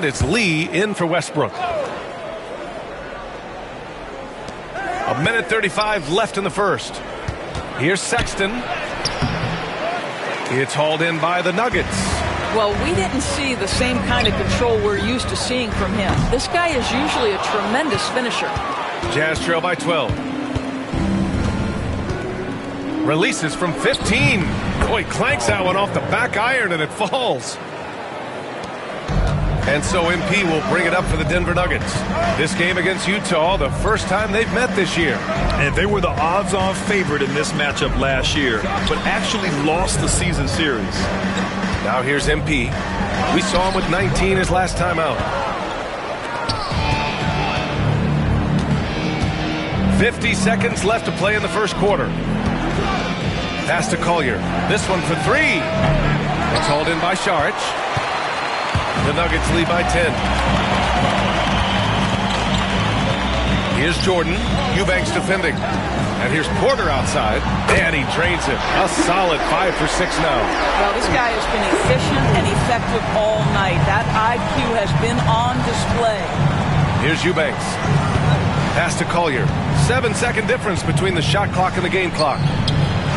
It's Lee in for Westbrook. 1:35 left in the first. Here's Sexton. It's hauled in by the Nuggets. Well, we didn't see the same kind of control we're used to seeing from him. This guy is usually a tremendous finisher. Jazz trail by 12. Releases from 15. Oh, he clanks that one off the back iron and it falls. And so MP will bring it up for the Denver Nuggets. This game against Utah, the first time they've met this year. And they were the odds-on favorite in this matchup last year, but actually lost the season series. Now here's MP. We saw him with 19 his last time out. 50 seconds left to play in the first quarter. Pass to Collier. This one for three. It's hauled in by Saric. The Nuggets lead by 10. Here's Jordan. Eubanks defending. And here's Porter outside. And he drains it. A solid 5 for 6 now. Well, this guy has been efficient and effective all night. That IQ has been on display. Here's Eubanks. Pass to Collier. 7-second difference between the shot clock and the game clock.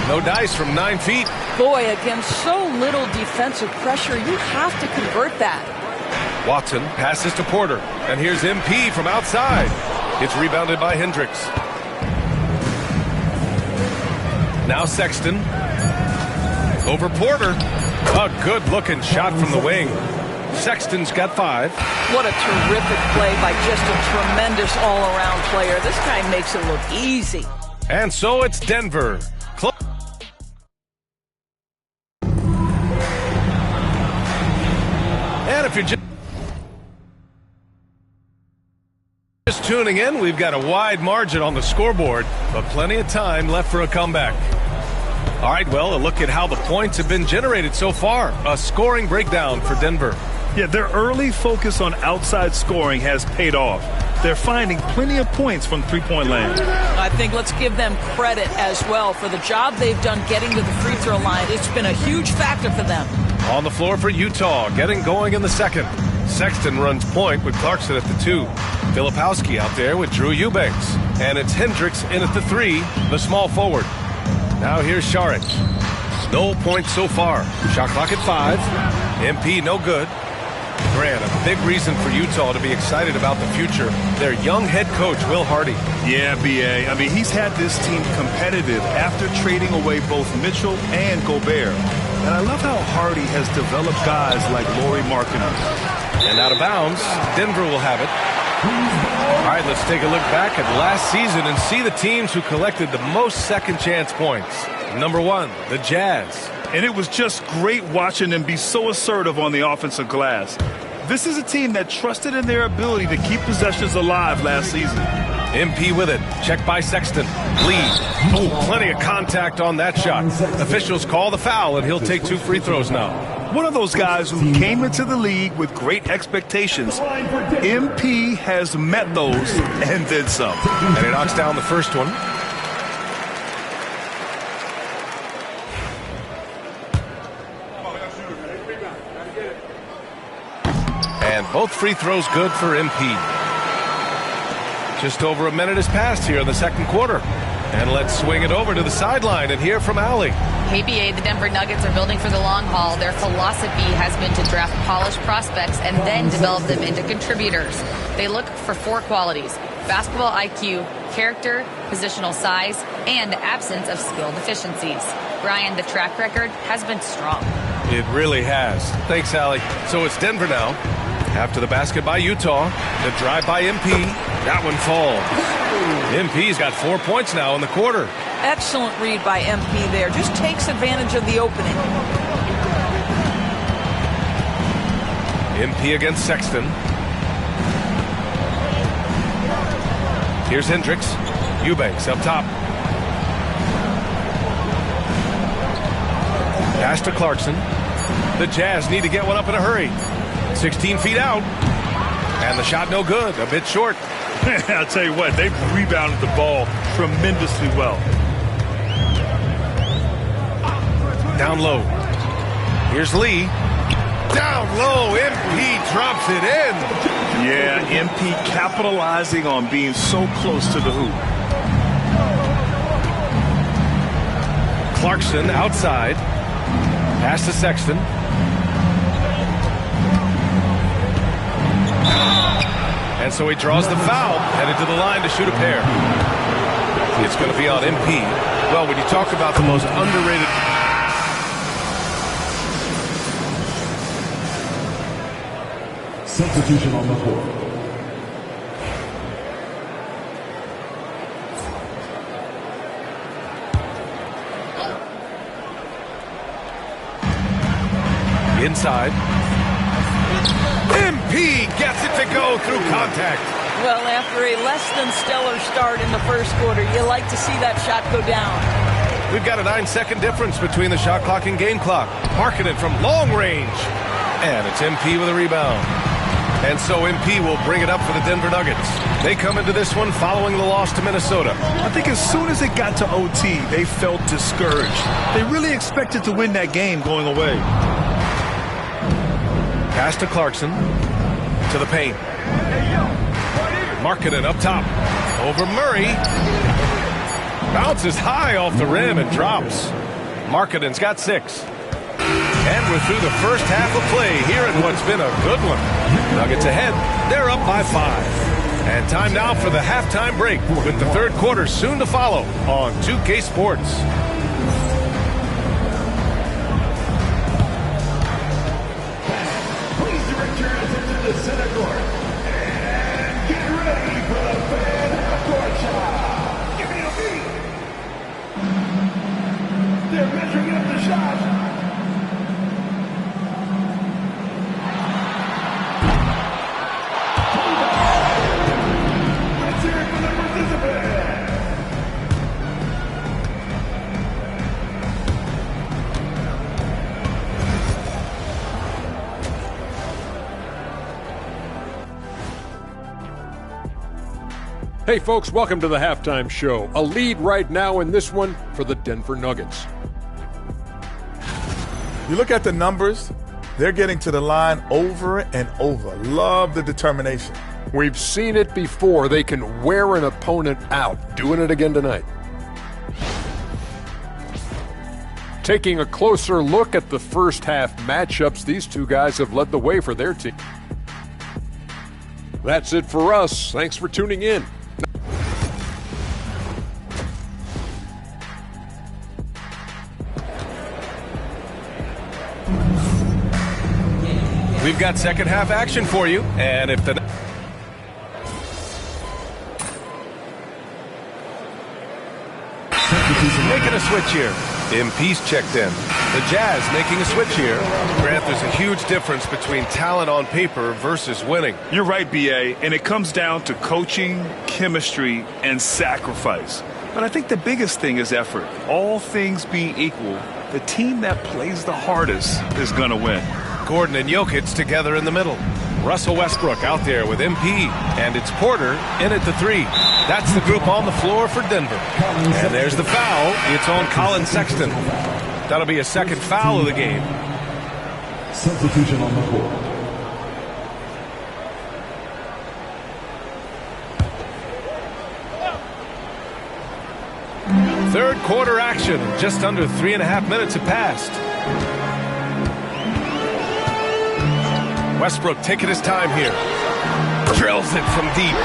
No dice from 9 feet. Boy, against so little defensive pressure, you have to convert that. Watson passes to Porter. And here's MP from outside. It's rebounded by Hendricks. Now Sexton. Over Porter. A good-looking shot from the wing. Sexton's got 5. What a terrific play by just a tremendous all-around player. This guy makes it look easy. And so it's Denver. And if you're just tuning in, we've got a wide margin on the scoreboard, but plenty of time left for a comeback. All right, well, a look at how the points have been generated so far. A scoring breakdown for Denver. Yeah, their early focus on outside scoring has paid off. They're finding plenty of points from three-point land. I think let's give them credit as well for the job they've done getting to the free throw line. It's been a huge factor for them. On the floor for Utah, getting going in the second. Sexton runs point with Clarkson at the 2. Filipowski out there with Drew Eubanks. And it's Hendricks in at the 3, the small forward. Now here's Saric. No points so far. Shot clock at 5. MP no good. Grant, a big reason for Utah to be excited about the future. Their young head coach, Will Hardy. Yeah, B.A. I mean, he's had this team competitive after trading away both Mitchell and Gobert. And I love how Hardy has developed guys like Lauri Markkanen. And out of bounds, Denver will have it. All right, let's take a look back at last season and see the teams who collected the most second chance points. Number 1, the Jazz. And it was just great watching them be so assertive on the offensive glass. This is a team that trusted in their ability to keep possessions alive last season. MP with it. Checked by Sexton. Lead. Oh, plenty of contact on that shot. Officials call the foul, and he'll take 2 free throws now. One of those guys who came into the league with great expectations. MP has met those and then some. And he knocks down the first one. And both free throws good for MP. Just over a minute has passed here in the second quarter. And let's swing it over to the sideline and hear from Allie. Hey, BA, the Denver Nuggets are building for the long haul. Their philosophy has been to draft polished prospects and then develop them into contributors. They look for 4 qualities: basketball IQ, character, positional size, and the absence of skill deficiencies. Brian, the track record has been strong. It really has. Thanks, Allie. So it's Denver now. After the basket by Utah, the drive by MP. That one falls. MP's got 4 points now in the quarter. Excellent read by MP there. Just takes advantage of the opening. MP against Sexton. Here's Hendricks. Eubanks up top. Pass to Clarkson. The Jazz need to get one up in a hurry. 16 feet out. And the shot no good. A bit short. I'll tell you what, they've rebounded the ball tremendously well. Down low. Here's Lee. Down low, MP drops it in. Yeah, MP capitalizing on being so close to the hoop. Clarkson outside. Pass to Sexton. And so he draws the foul, headed to the line to shoot a pair. It's going to be on MP. Well, when you talk about the most underrated... Substitution on the court. Inside. MP gets it to go through contact. Well, after a less than stellar start in the first quarter, you like to see that shot go down. We've got a 9-second difference between the shot clock and game clock. Markkanen from long range. And it's MP with a rebound. And so MP will bring it up for the Denver Nuggets. They come into this one following the loss to Minnesota. I think as soon as it got to OT, they felt discouraged. They really expected to win that game going away. Pass to Clarkson. To the paint. Markkanen up top. Over Murray. Bounces high off the rim and drops. Markkanen's got 6. And we're through the first half of play here in what's been a good one. Nuggets ahead. They're up by 5. And time now for the halftime break with the third quarter soon to follow on 2K Sports. Please direct your attention to the center court. And get ready for the fan half-court shot. Give me a beat. They're measuring up the shot. Let's hear it for the participant. Hey folks, welcome to the halftime show. A lead right now in this one for the Denver Nuggets. You look at the numbers, they're getting to the line over and over. Love the determination. We've seen it before. They can wear an opponent out. Doing it again tonight. Taking a closer look at the first half matchups, these two guys have led the way for their team. That's it for us. Thanks for tuning in. We've got second half action for you. And if the... Making a switch here. MP's checked in. The Jazz making a switch here. Grant, there's a huge difference between talent on paper versus winning. You're right, B.A., and it comes down to coaching, chemistry, and sacrifice. But I think the biggest thing is effort. All things being equal, the team that plays the hardest is going to win. Gordon and Jokic together in the middle. Russell Westbrook out there with MP. And it's Porter in at the 3. That's the group on the floor for Denver. And there's the foul. It's on Colin Sexton. That'll be a second foul of the game. Substitution on the court. Third quarter action. Just under 3.5 minutes have passed. Westbrook taking his time here. Drills it from deep.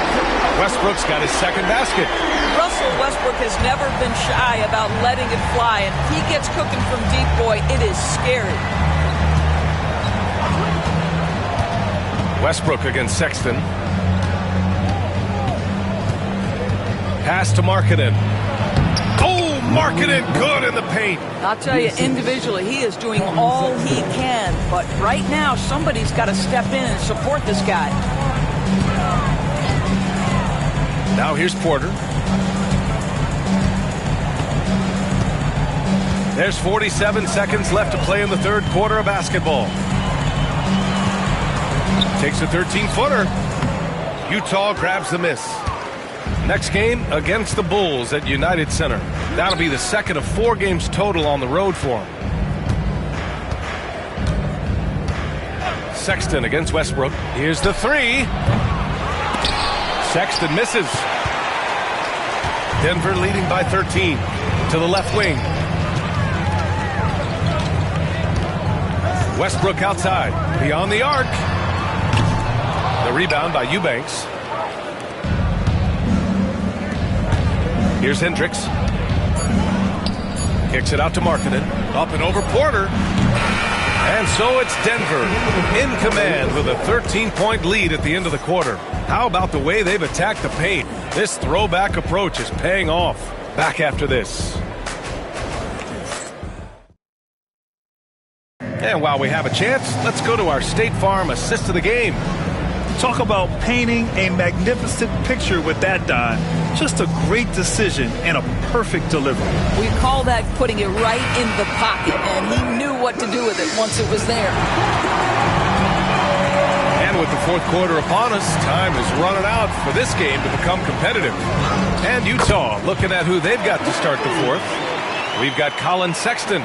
Westbrook's got his second basket. Russell Westbrook has never been shy about letting it fly, and if he gets cooking from deep, boy, it is scary. Westbrook against Sexton. Pass to Markkanen. Oh, Markkanen good in the paint. I'll tell you, individually, he is doing all he can, but right now, somebody's got to step in and support this guy. Now here's Porter. There's 47 seconds left to play in the third quarter of basketball. Takes a 13-footer. Utah grabs the miss. Next game against the Bulls at United Center. That'll be the second of 4 games total on the road for him. Sexton against Westbrook. Here's the three. Sexton misses. Denver leading by 13 to the left wing. Westbrook outside, beyond the arc. The rebound by Eubanks. Here's Hendricks. Kicks it out to Markkanen. Up and over Porter. And so it's Denver in command with a 13-point lead at the end of the quarter. How about the way they've attacked the paint? This throwback approach is paying off. Back after this. And while we have a chance, let's go to our State Farm assist of the game. Talk about painting a magnificent picture with that, Don. Just a great decision and a perfect delivery. We call that putting it right in the pocket, and he knew what to do with it once it was there. And with the fourth quarter upon us, time is running out for this game to become competitive. And Utah looking at who they've got to start the fourth. We've got Colin Sexton.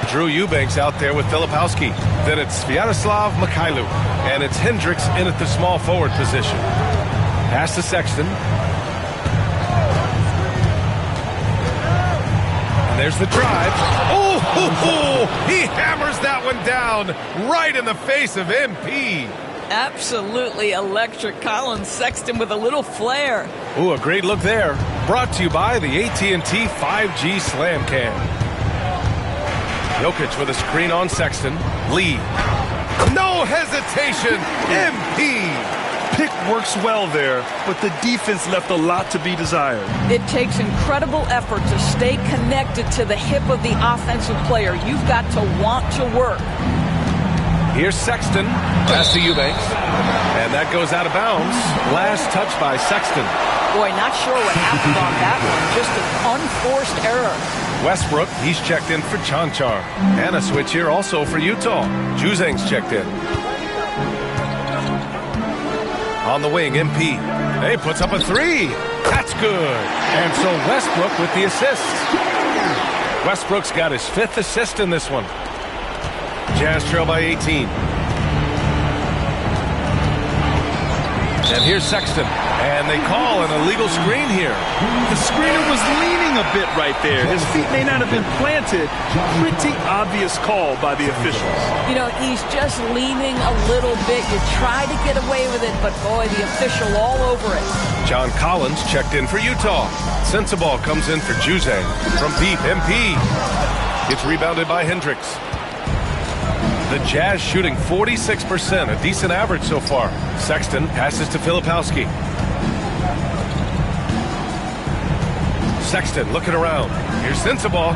Drew Eubanks out there with Filipowski. Then it's Sviatoslav Mikhailu. And it's Hendricks in at the small forward position. Pass to Sexton. And there's the drive. Oh, he hammers that one down right in the face of MP. Absolutely electric. Colin Sexton with a little flair. Ooh, a great look there. Brought to you by the AT&T 5G Slam Cam. Jokic with a screen on Sexton. Lee. No hesitation. MP. Pick works well there, but the defense left a lot to be desired. It takes incredible effort to stay connected to the hip of the offensive player. You've got to want to work. Here's Sexton. Pass to Eubanks. And that goes out of bounds. Last touch by Sexton. Boy, not sure what happened on that one. Just an unforced error. Westbrook, he's checked in for Chanchar. And a switch here also for Utah. Juzang's checked in. On the wing, MP. He puts up a three. That's good. And so Westbrook with the assist. Westbrook's got his fifth assist in this one. Jazz trail by 18. And here's Sexton. And they call an illegal screen here. The screener was leaning a bit right there. His feet may not have been planted. Pretty obvious call by the officials. You know, he's just leaning a little bit. You try to get away with it, but boy, the official all over it. John Collins checked in for Utah. Sensabaugh comes in for Juzang. From deep, MP. It's rebounded by Hendricks. The Jazz shooting 46%, a decent average so far. Sexton passes to Filipowski. Sexton looking around. Here's Sensabaugh.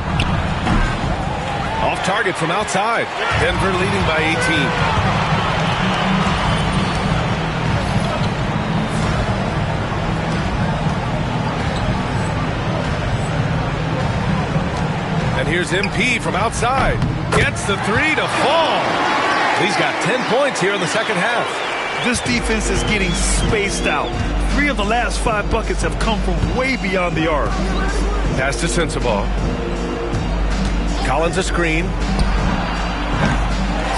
Off target from outside. Denver leading by 18. And here's MP from outside. Gets the three to fall. He's got 10 points here in the second half. This defense is getting spaced out. 3 of the last 5 buckets have come from way beyond the arc. Pass to Sensabaugh. Collins a screen.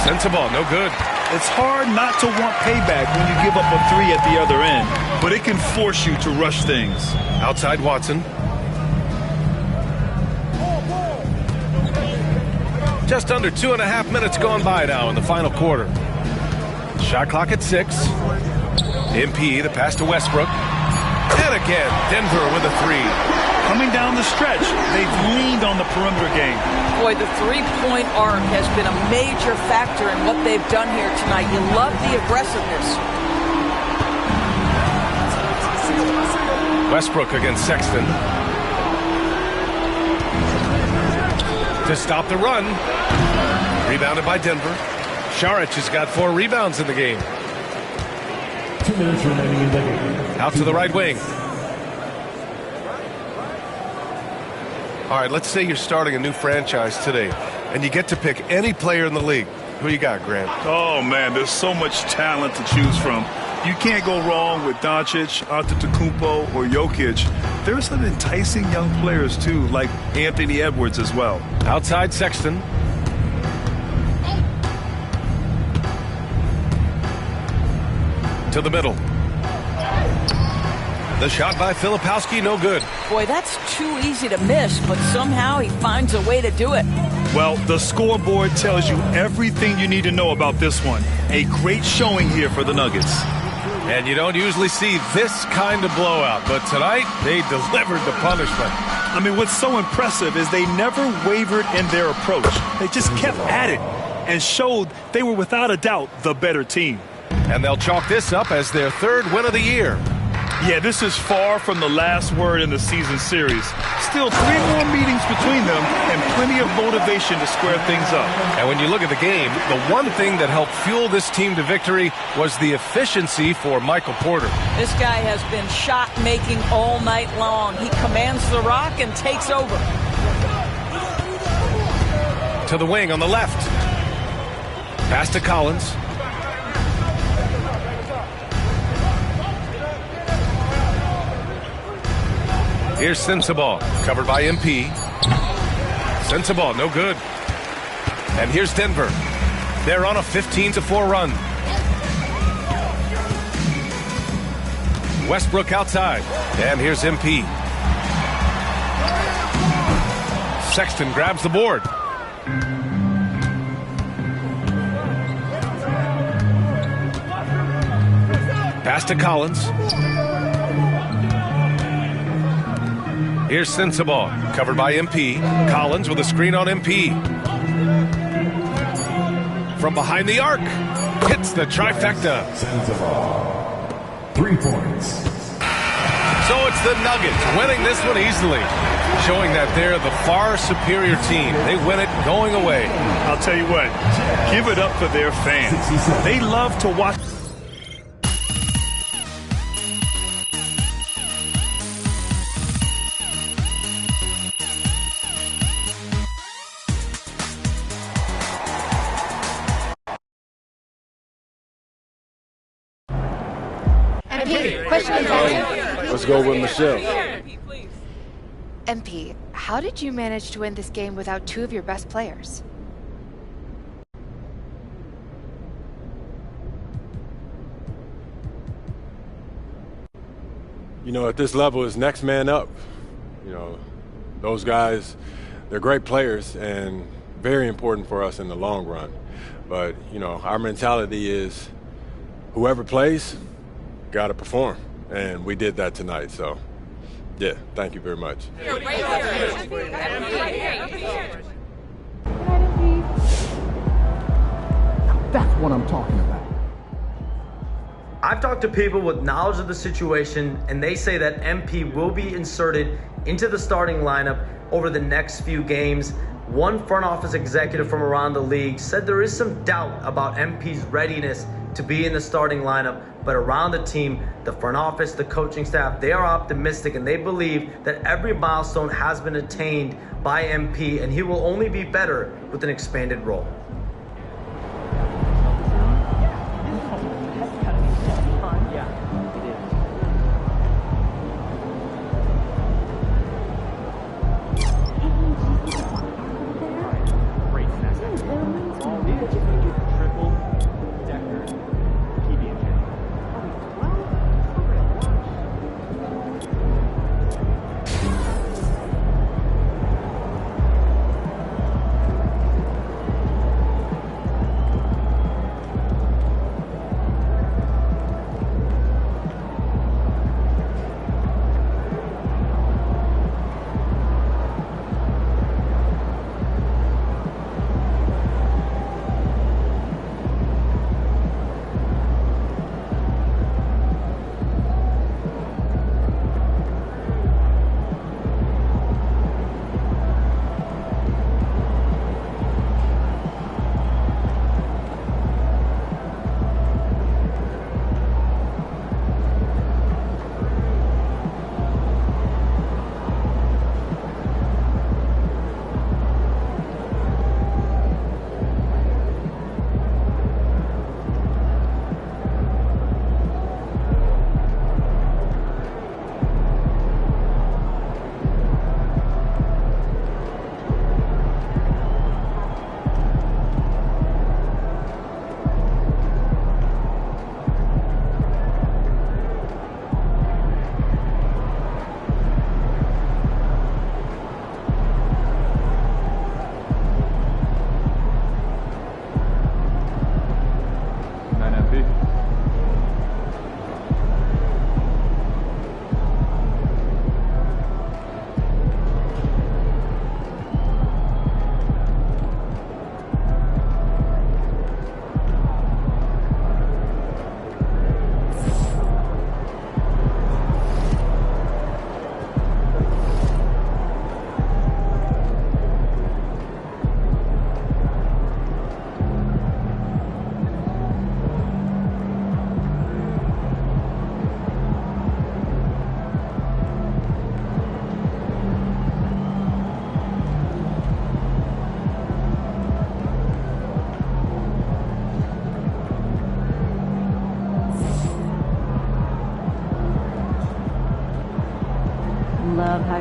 Sensabaugh, no good. It's hard not to want payback when you give up a 3 at the other end, but it can force you to rush things. Outside Watson. Just under 2.5 minutes gone by now in the final quarter. Shot clock at 6. MP, the pass to Westbrook. And again, Denver with a 3. Coming down the stretch, they've leaned on the perimeter game. Boy, the three-point arc has been a major factor in what they've done here tonight. You love the aggressiveness. Westbrook against Sexton. To stop the run. Rebounded by Denver. Šarić has got 4 rebounds in the game. 2 minutes remaining in the game. Out to the right wing. All right, let's say you're starting a new franchise today, and you get to pick any player in the league. Who you got, Grant? Oh, man, there's so much talent to choose from. You can't go wrong with Doncic, Antetokounmpo, or Jokic. There's some enticing young players, too, like Anthony Edwards as well. Outside Sexton. To the middle. The shot by Filipowski, no good. Boy, that's too easy to miss, but somehow he finds a way to do it. Well, the scoreboard tells you everything you need to know about this one. A great showing here for the Nuggets. And you don't usually see this kind of blowout, but tonight they delivered the punishment. I mean, what's so impressive is they never wavered in their approach. They just kept at it and showed they were without a doubt the better team. And they'll chalk this up as their third win of the year. Yeah, this is far from the last word in the season series. Still 3 more meetings between them and plenty of motivation to square things up. And when you look at the game, the one thing that helped fuel this team to victory was the efficiency for Michael Porter. This guy has been shot-making all night long. He commands the rock and takes over. To the wing on the left. Pass to Collins. Here's Sensabaugh, covered by MP. Sensabaugh, no good. And here's Denver. They're on a 15-4 run. Westbrook outside. And here's MP. Sexton grabs the board. Pass to Collins. Here's Sensabaugh, covered by MP. Collins with a screen on MP. From behind the arc, hits the trifecta. Sensabaugh, 3 points. So it's the Nuggets winning this one easily, showing that they're the far superior team. They win it going away. I'll tell you what, give it up for their fans. They love to watch. Let's go with Michelle. MP, how did you manage to win this game without 2 of your best players? You know, at this level, it's next man up. You know, those guys, they're great players and very important for us in the long run. But, you know, our mentality is whoever plays, got to perform. And we did that tonight, so, yeah, thank you very much. That's what I'm talking about. I've talked to people with knowledge of the situation, and they say that MP will be inserted into the starting lineup over the next few games. One front office executive from around the league said there is some doubt about MP's readiness to be in the starting lineup, but around the team, the front office, the coaching staff, they are optimistic and they believe that every milestone has been attained by MP and he will only be better with an expanded role.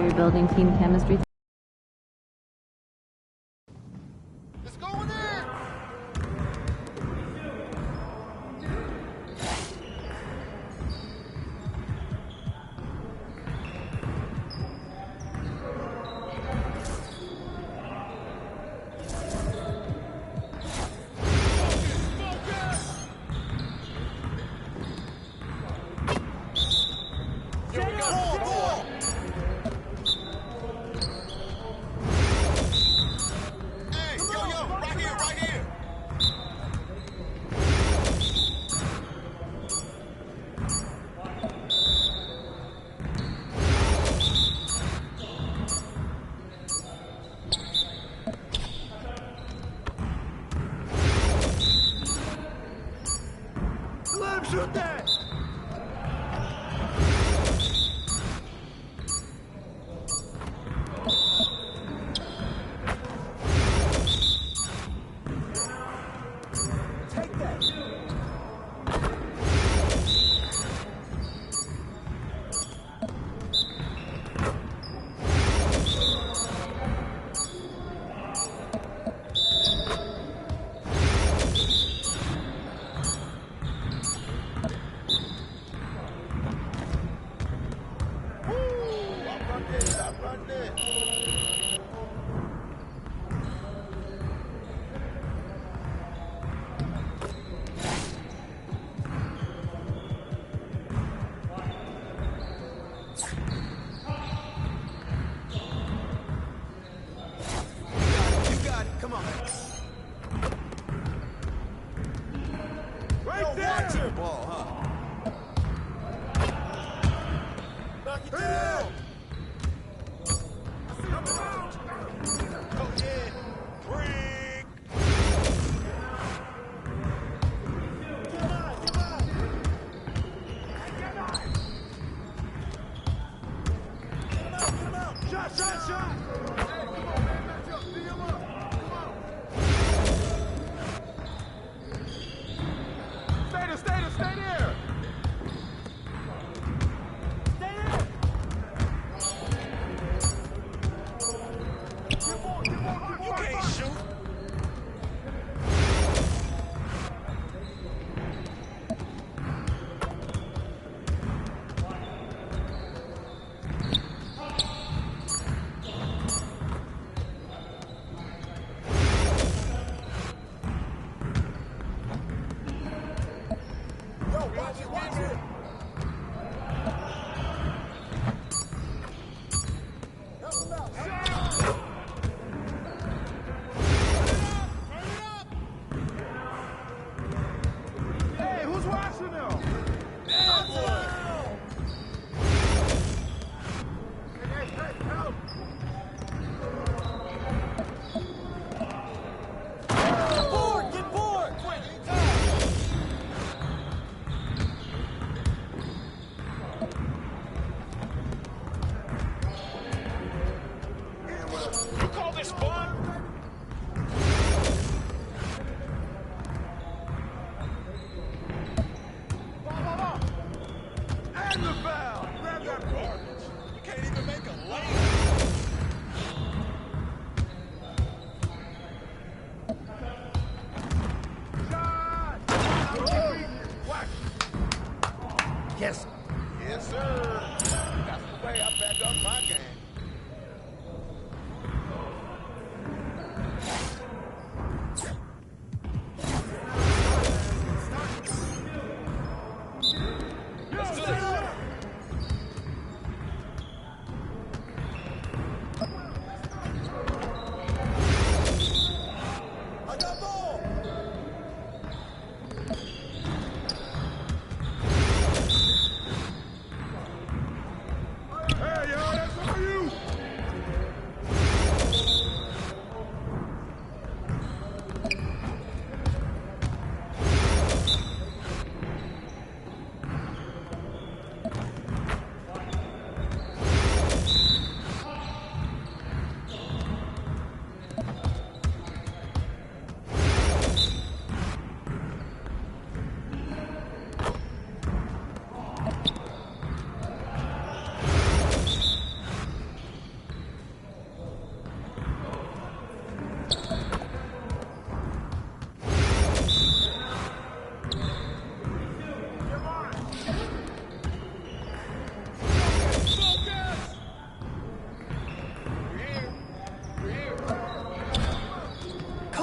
you're building team chemistry. Shoot that! Take that!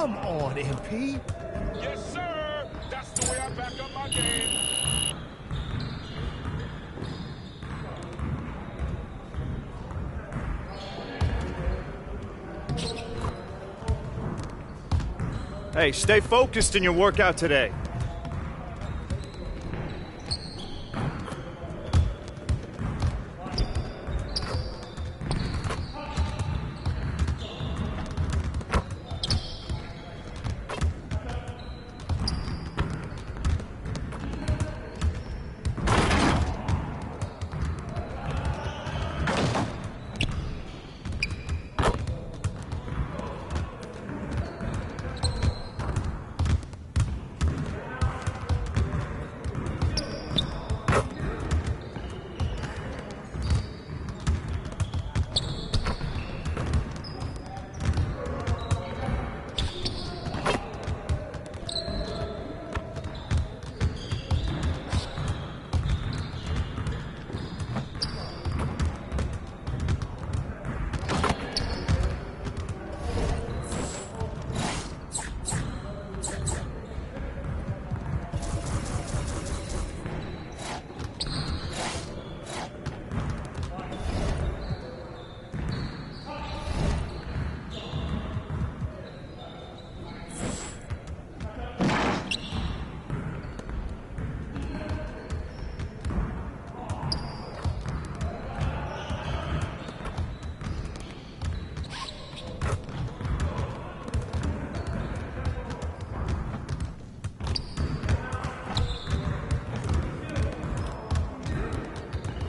Come on, MP. Yes, sir. That's the way I back up my game. Hey, stay focused in your workout today.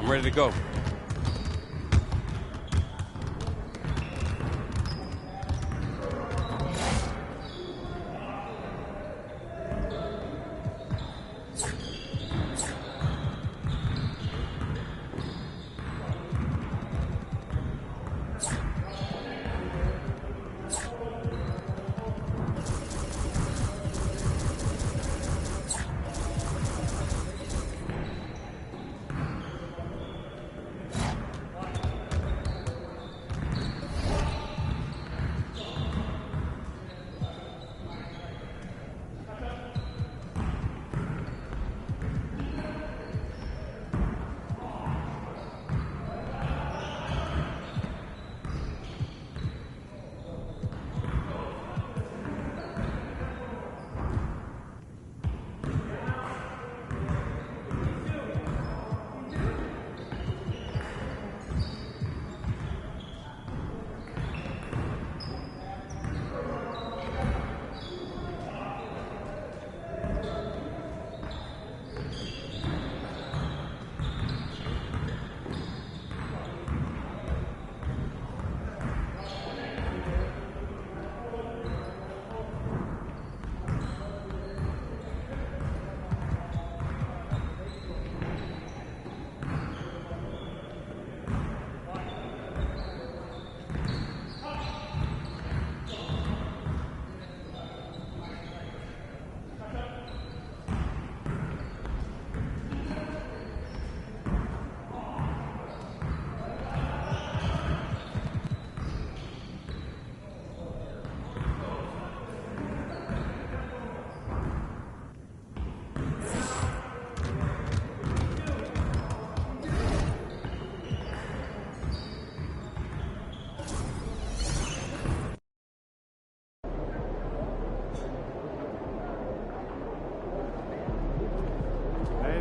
I'm ready to go.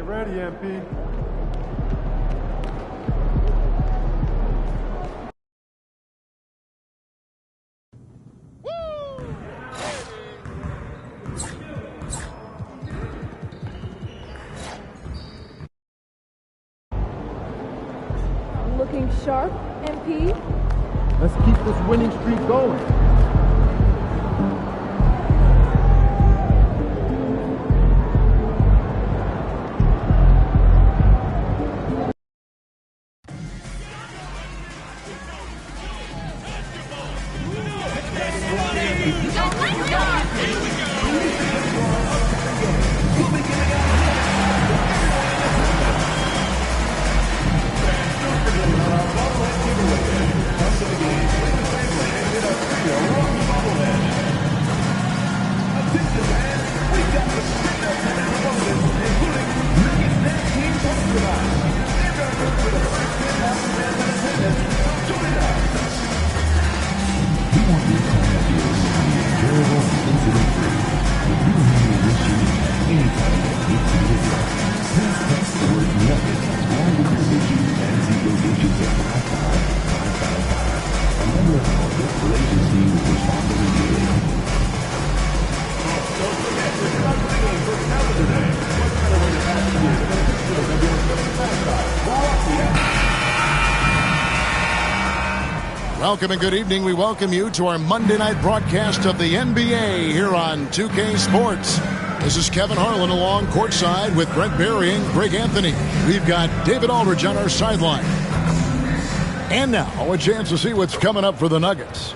Ready, MP. Looking sharp, MP. Let's keep this winning streak going. Welcome and good evening. We welcome you to our Monday night broadcast of the NBA here on 2K Sports. This is Kevin Harlan along courtside with Brent Barry and Greg Anthony. We've got David Aldridge on our sideline. And now a chance to see what's coming up for the Nuggets.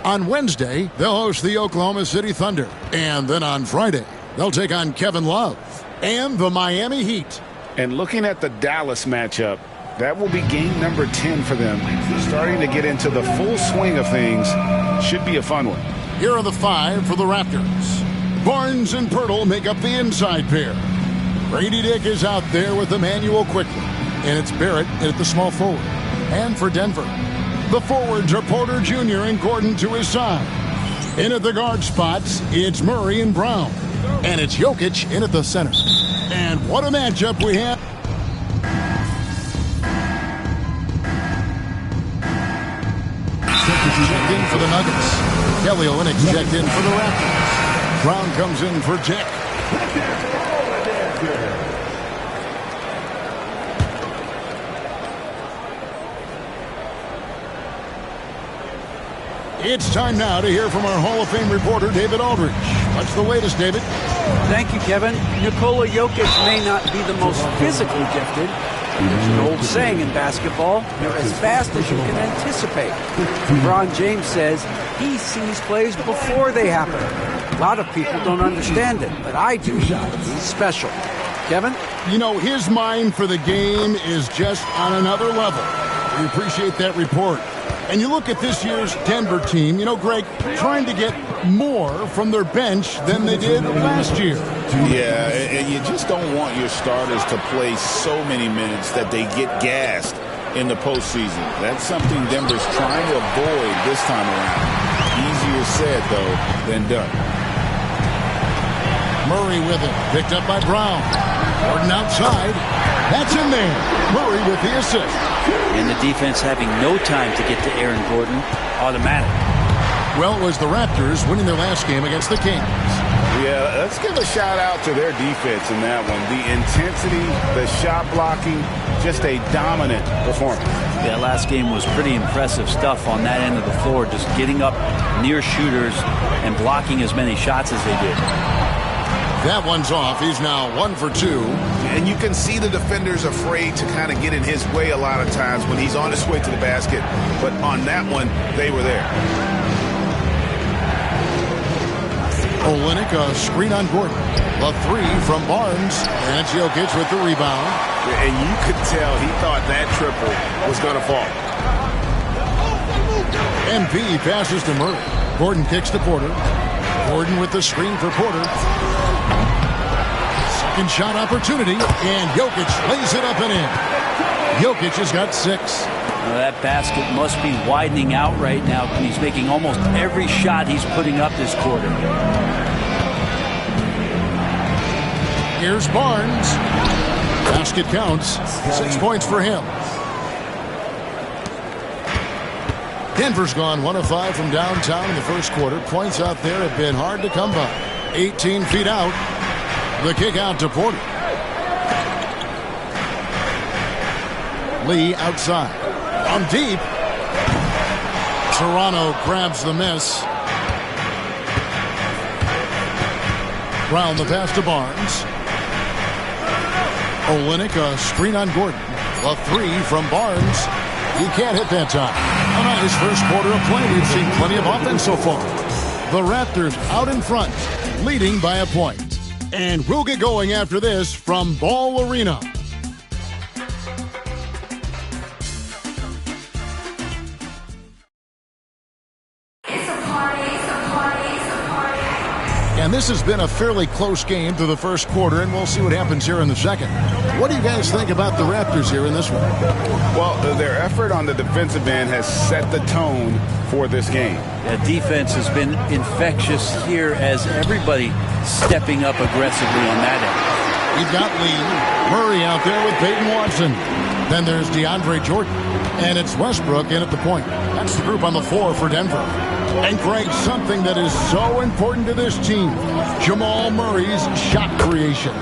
On Wednesday, they'll host the Oklahoma City Thunder. And then on Friday, they'll take on Kevin Love and the Miami Heat. And looking at the Dallas matchup, that will be game number 10 for them. Starting to get into the full swing of things. Should be a fun one. Here are the 5 for the Raptors. Barnes and Pirtle make up the inside pair. Grady Dick is out there with Emmanuel Quickly. And it's Barrett at the small forward. And for Denver, the forwards are Porter Jr. and Gordon to his side. In at the guard spots, it's Murray and Brown. And it's Jokic in at the center. And what a matchup we have. Checked in for the Nuggets. Kelly Olynyk checked in for the Raptors. Brown comes in for Dick. It's time now to hear from our Hall of Fame reporter, David Aldridge. What's the latest, David? Thank you, Kevin. Nikola Jokic may not be the most physically gifted. There's an old saying in basketball, you're as fast as you can anticipate. LeBron James says he sees plays before they happen. A lot of people don't understand it, but I do. He's special. Kevin? You know, his mind for the game is just on another level. We appreciate that report. And you look at this year's Denver team, you know, Greg, trying to get more from their bench than they did last year. Yeah, and you just don't want your starters to play so many minutes that they get gassed in the postseason. That's something Denver's trying to avoid this time around. Easier said, though, than done. Murray with it, picked up by Brown. Gordon outside. That's in there. Murray with the assist. And the defense having no time to get to Aaron Gordon. Automatic. Well, it was the Raptors winning their last game against the Kings. Yeah, let's give a shout out to their defense in that one. The intensity, the shot blocking, just a dominant performance. Yeah, last game was pretty impressive stuff on that end of the floor. Just getting up near shooters and blocking as many shots as they did. That one's off. He's now 1 for 2. And you can see the defenders afraid to kind of get in his way a lot of times when he's on his way to the basket. But on that one, they were there. Olynyk, a screen on Gordon. A 3 from Barnes. And it's Jokic with the rebound. And you could tell he thought that triple was going to fall. MP passes to Murray. Gordon kicks to Porter. Gordon with the screen for Porter. Second shot opportunity, and Jokic lays it up and in. Jokic has got 6. Well, that basket must be widening out right now. He's making almost every shot he's putting up this quarter. Here's Barnes. Basket counts. 6 points for him. Denver's gone 1 of 5 from downtown in the first quarter. Points out there have been hard to come by. 18 feet out. The kick out to Porter. Lee outside. On deep. Toronto grabs the miss. Brown the pass to Barnes. Olynyk, a screen on Gordon. A 3 from Barnes. He can't hit that time. A nice first quarter of play. We've seen plenty of offense so far. The Raptors out in front, leading by a point. And we'll get going after this from Ball Arena. And this has been a fairly close game through the first quarter, and we'll see what happens here in the second. What do you guys think about the Raptors here in this one? Well, their effort on the defensive end has set the tone for this game. The defense has been infectious here as everybody stepping up aggressively on that end. We've got Lee. Murray out there with Peyton Watson. Then there's DeAndre Jordan. And it's Westbrook in at the point. That's the group on the floor for Denver. And Greg, something that is so important to this team, Jamal Murray's shot creation.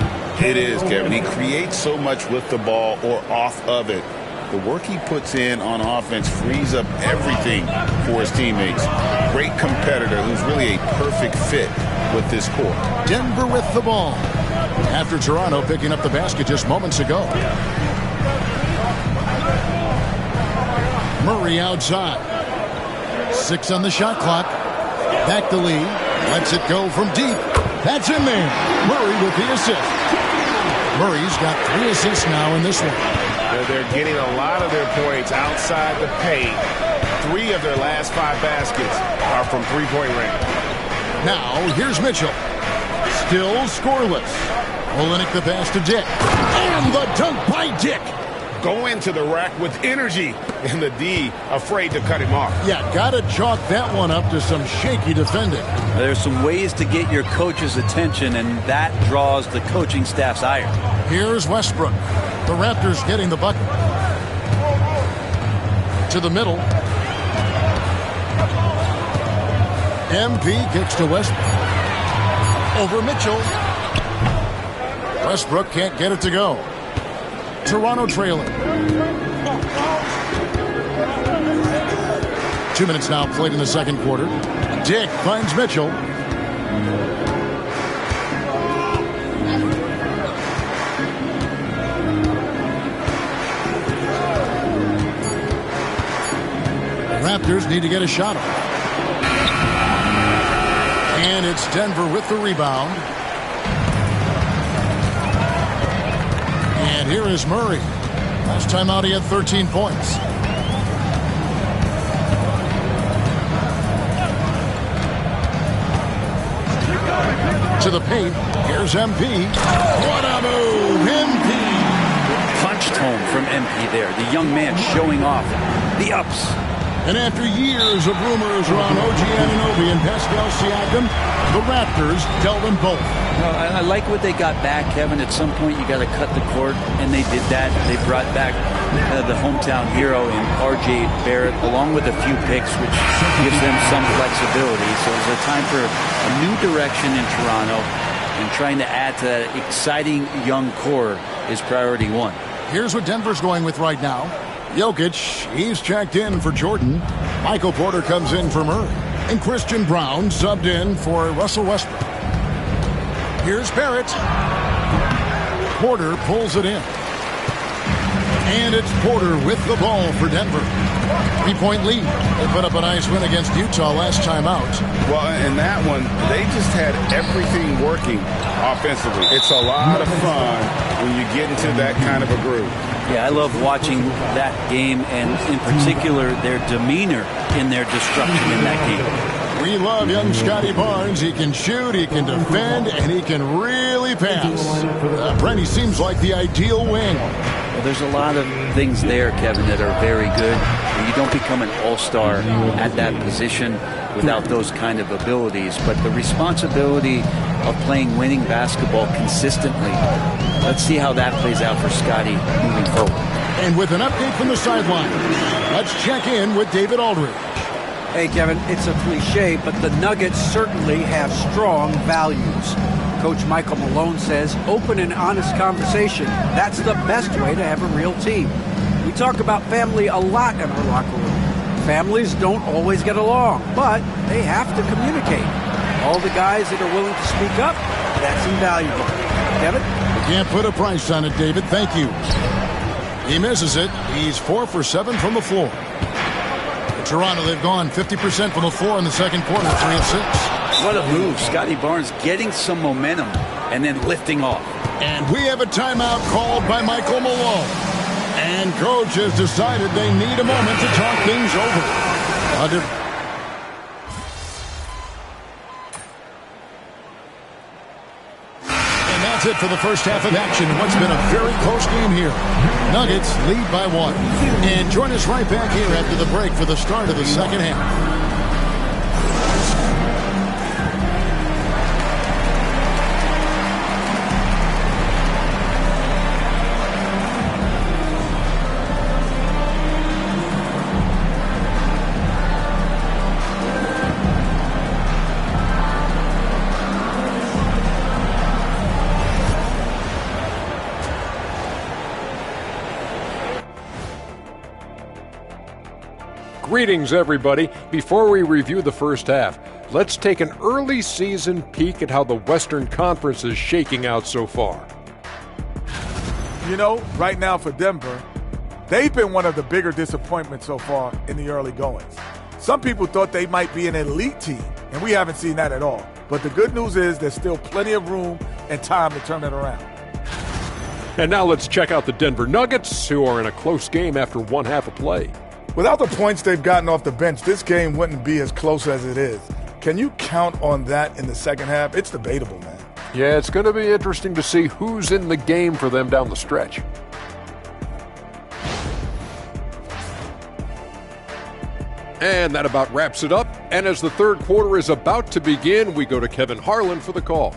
It is, Kevin. He creates so much with the ball or off of it. The work he puts in on offense frees up everything for his teammates. Great competitor who's really a perfect fit with this core. Denver with the ball after Toronto picking up the basket just moments ago. Murray outside. 6 on the shot clock. Back to Lee. Lets it go from deep. That's in there. Murray with the assist. Murray's got 3 assists now in this one. They're getting a lot of their points outside the paint. 3 of their last 5 baskets are from three-point range. Now, here's Mitchell. Still scoreless. Olynyk the pass to Dick. And the dunk by Dick. Go into the rack with energy. And the D afraid to cut him off. Yeah, got to chalk that one up to some shaky defending. There's some ways to get your coach's attention, and that draws the coaching staff's ire. Here's Westbrook. The Raptors getting the bucket. To the middle. MP kicks to Westbrook. Over Mitchell. Westbrook can't get it to go. Toronto trailing. 2 minutes now played in the second quarter. Dick finds Mitchell. Raptors need to get a shot off. And it's Denver with the rebound. And here is Murray. Last time out he had 13 points. To the paint. Here's MP. What a move. MP. Punched home from MP there. The young man showing off the ups. And after years of rumors around OG Anunoby and Pascal Siakam, the Raptors tell them both. Well, I like what they got back, Kevin. At some point, you got to cut the cord, and they did that. They brought back the hometown hero in R.J. Barrett, along with a few picks, which gives them some flexibility. So it's a time for a new direction in Toronto, and trying to add to that exciting young core is priority 1. Here's what Denver's going with right now. Jokic, he's checked in for Jordan. Michael Porter comes in for Murray. And Christian Brown subbed in for Russell Westbrook. Here's Barrett. Porter pulls it in. And it's Porter with the ball for Denver. 3-point lead. They put up a nice win against Utah last time out. Well, in that one, they just had everything working offensively. It's a lot of fun when you get into that kind of a groove. Yeah, I love watching that game, and in particular, their demeanor in their destruction in that game. We love young Scotty Barnes. He can shoot, he can defend, and he can really pass. Brent, he seems like the ideal wing. Well, there's a lot of things there, Kevin, that are very good. You don't become an all-star at that position without those kind of abilities. But the responsibility of playing winning basketball consistently, let's see how that plays out for Scotty moving forward. And with an update from the sideline, let's check in with David Aldridge. Hey, Kevin, it's a cliche, but the Nuggets certainly have strong values. Coach Michael Malone says open and honest conversation. That's the best way to have a real team. We talk about family a lot in our locker room. Families don't always get along, but they have to communicate. All the guys that are willing to speak up, that's invaluable. Kevin? We can't put a price on it, David. Thank you. He misses it. He's 4 for 7 from the floor. In Toronto, they've gone 50% from the floor in the second quarter, 3 of 6. What a move. Scotty Barnes getting some momentum and then lifting off. And we have a timeout called by Michael Malone. And coach has decided they need a moment to talk things over. And that's it for the first half of action. What's been a very close game here. Nuggets lead by 1. And join us right back here after the break for the start of the second half. Greetings, everybody. Before we review the first half, let's take an early season peek at how the Western Conference is shaking out so far. You know, right now for Denver, they've been one of the bigger disappointments so far in the early goings. Some people thought they might be an elite team, and we haven't seen that at all. But the good news is there's still plenty of room and time to turn it around. And now let's check out the Denver Nuggets, who are in a close game after one half of play. Without the points they've gotten off the bench, this game wouldn't be as close as it is. Can you count on that in the second half? It's debatable, man. Yeah, it's going to be interesting to see who's in the game for them down the stretch. And that about wraps it up. And as the third quarter is about to begin, we go to Kevin Harlan for the call.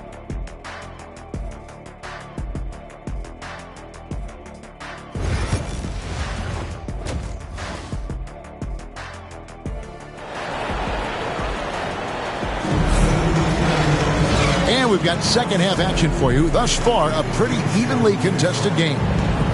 And we've got second half action for you. Thus far, a pretty evenly contested game.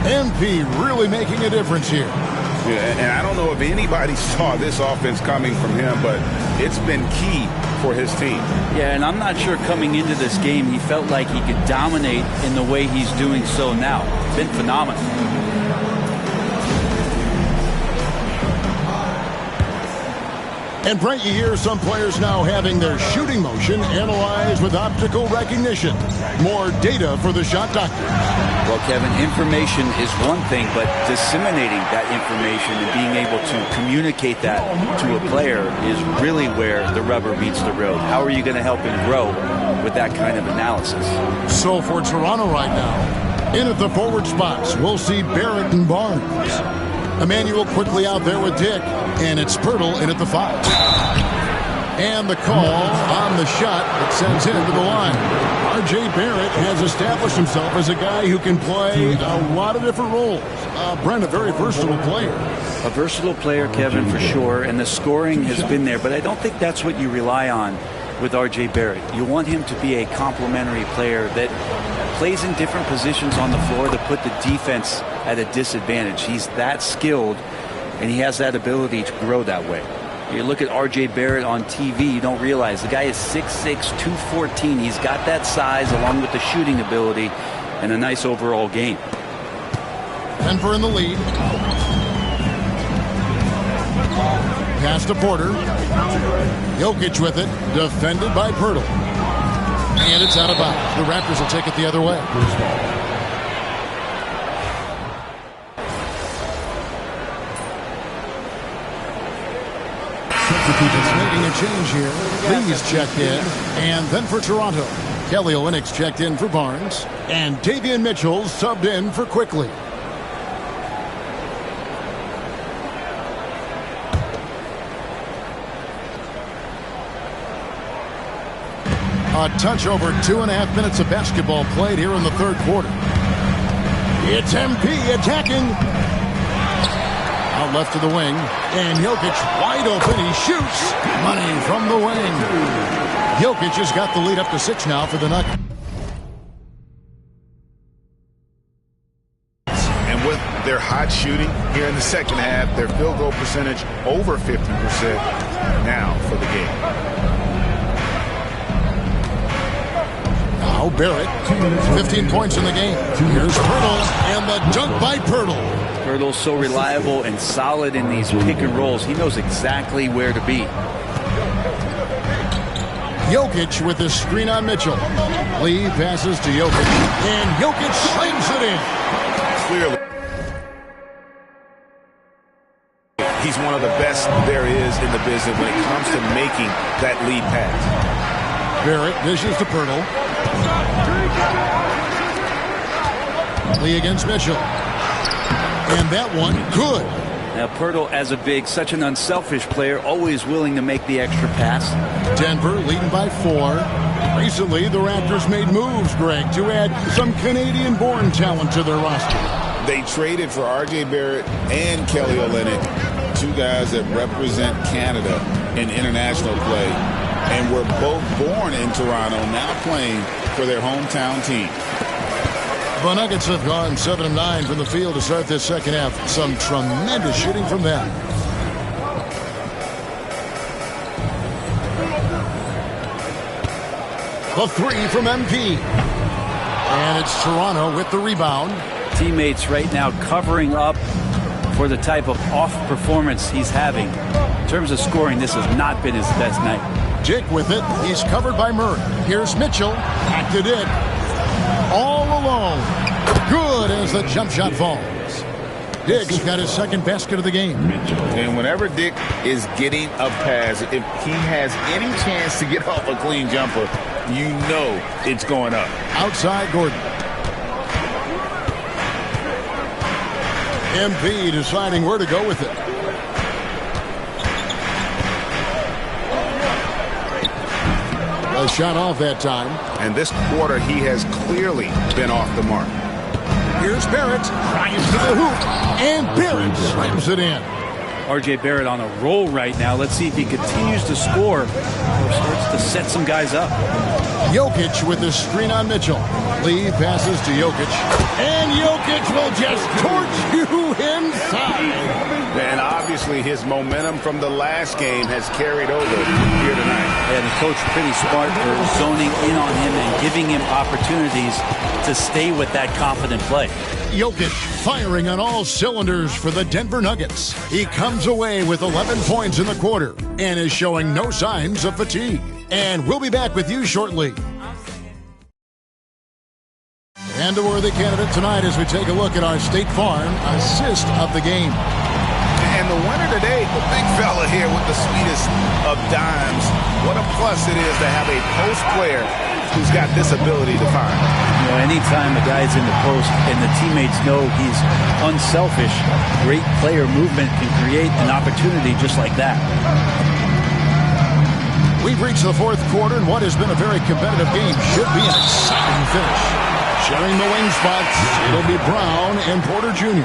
MP really making a difference here. Yeah, and I don't know if anybody saw this offense coming from him, but it's been key for his team. Yeah, and I'm not sure coming into this game he felt like he could dominate in the way he's doing so now. Been phenomenal. And Brent, you hear some players now having their shooting motion analyzed with optical recognition. More data for the shot doctor. Well, Kevin, information is one thing, but disseminating that information and being able to communicate that to a player is really where the rubber meets the road. How are you going to help him grow with that kind of analysis? So for Toronto right now, in at the forward spots, we'll see Barrett and Barnes. Emmanuel quickly out there with Dick, and it's Pirtle in at the 5. And the call on the shot that sends him to the line. R.J. Barrett has established himself as a guy who can play a lot of different roles. Brent, a very versatile player. A versatile player, Kevin, for sure, and the scoring has been there, but I don't think that's what you rely on with R.J. Barrett. You want him to be a complementary player that plays in different positions on the floor to put the defense at a disadvantage. He's that skilled, and he has that ability to grow that way. You look at R.J. Barrett on TV, you don't realize the guy is 6'6", 214. He's got that size along with the shooting ability and a nice overall game. Denver in the lead. Pass to Porter. Jokic with it, defended by Pirtle. And it's out of bounds. The Raptors will take it the other way. Substitutions making a change here. Lee's checked in. And then for Toronto, Kelly Olynyk's checked in for Barnes. And Davion Mitchell subbed in for Quickly. A touch over 2.5 minutes of basketball played here in the third quarter. It's MP attacking. Out left to the wing. And Jokic wide open. He shoots. Money from the wing. Jokic has got the lead up to 6 now for the Nuggets. And with their hot shooting here in the second half, their field goal percentage over 50% now for the game. Now Barrett, 15 points in the game. Here's Pirtle, and the dunk by Pirtle. Pirtle's so reliable and solid in these pick and rolls. He knows exactly where to be. Jokic with his screen on Mitchell. Lee passes to Jokic, and Jokic slams it in. Clearly, he's one of the best there is in the business when it comes to making that lead pass. Barrett dishes to Pirtle. Lee against Mitchell. And that one, good. Now, Pirtle, as a big, such an unselfish player, always willing to make the extra pass. Denver leading by 4. Recently, the Raptors made moves, Greg, to add some Canadian-born talent to their roster. They traded for R.J. Barrett and Kelly Olynyk, two guys that represent Canada in international play, and were both born in Toronto, now playing for their hometown team. The Nuggets have gone 7 of 9 from the field to start this second half. Some tremendous shooting from them. The three from MP. And it's Toronto with the rebound. Teammates right now covering up for the type of off performance he's having. In terms of scoring, this has not been his best night. Dick with it. He's covered by Murray. Here's Mitchell. Back to Dick. All alone. Good as the jump shot falls. Dick's got his second basket of the game. And whenever Dick is getting a pass, if he has any chance to get off a clean jumper, you know it's going up. Outside Gordon. MP deciding where to go with it. A shot off that time. And this quarter, he has clearly been off the mark. Here's Barrett. Trying to the hoop. And Barrett slams it in. R.J. Barrett on a roll right now. Let's see if he continues to score or starts to set some guys up. Jokic with the screen on Mitchell. Lee passes to Jokic. And Jokic will just torch you inside. And obviously his momentum from the last game has carried over here tonight. And the coach pretty smart for zoning in on him and giving him opportunities to stay with that confident play. Jokic firing on all cylinders for the Denver Nuggets. He comes away with 11 points in the quarter and is showing no signs of fatigue. And we'll be back with you shortly. And a worthy candidate tonight as we take a look at our State Farm assist of the game. And the winner today, the big fella here with the sweetest of dimes. What a plus it is to have a post player who's got this ability to find. You know, anytime a guy's in the post and the teammates know he's unselfish, great player movement can create an opportunity just like that. We've reached the fourth quarter, and what has been a very competitive game should be an exciting finish. Sharing the wing spots, it'll be Brown and Porter Jr.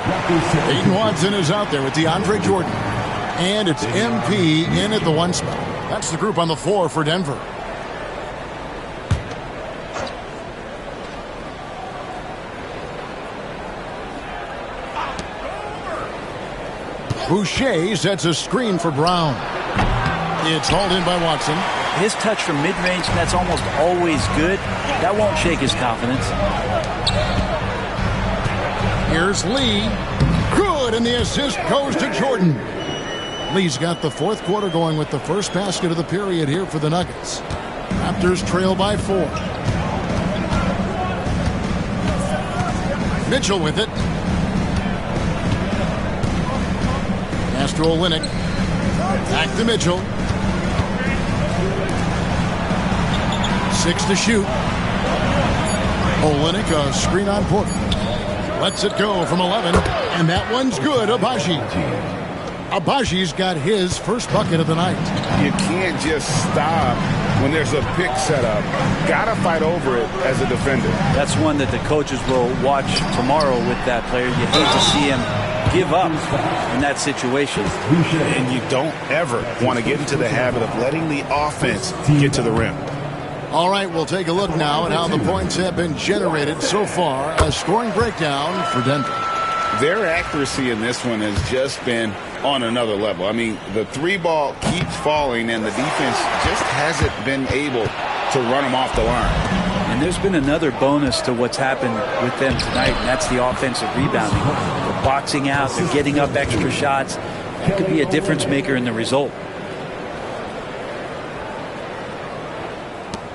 Peyton Watson is out there with DeAndre Jordan. And it's MP in at the one spot. That's the group on the floor for Denver. Boucher sets a screen for Brown. It's hauled in by Watson. His touch from mid-range, that's almost always good. That won't shake his confidence. Here's Lee. Good, and the assist goes to Jordan. Lee's got the fourth quarter going with the first basket of the period here for the Nuggets. Raptors trail by 4. Mitchell with it. Pass to Olynyk. Back to Mitchell. 6 to shoot. Olynyk, a screen on Porter. Lets it go from 11, and that one's good. Abaji's got his first bucket of the night. You can't just stop when there's a pick set up. Gotta fight over it as a defender. That's one that the coaches will watch tomorrow with that player. You hate to see him give up in that situation. And you don't ever want to get into the habit of letting the offense get to the rim. All right, we'll take a look now at how the points have been generated so far. A scoring breakdown for Denver. Their accuracy in this one has just been on another level. I mean, the three ball keeps falling, and the defense just hasn't been able to run them off the line. And there's been another bonus to what's happened with them tonight, and that's the offensive rebounding. They're boxing out, they're getting up extra shots. It could be a difference maker in the result.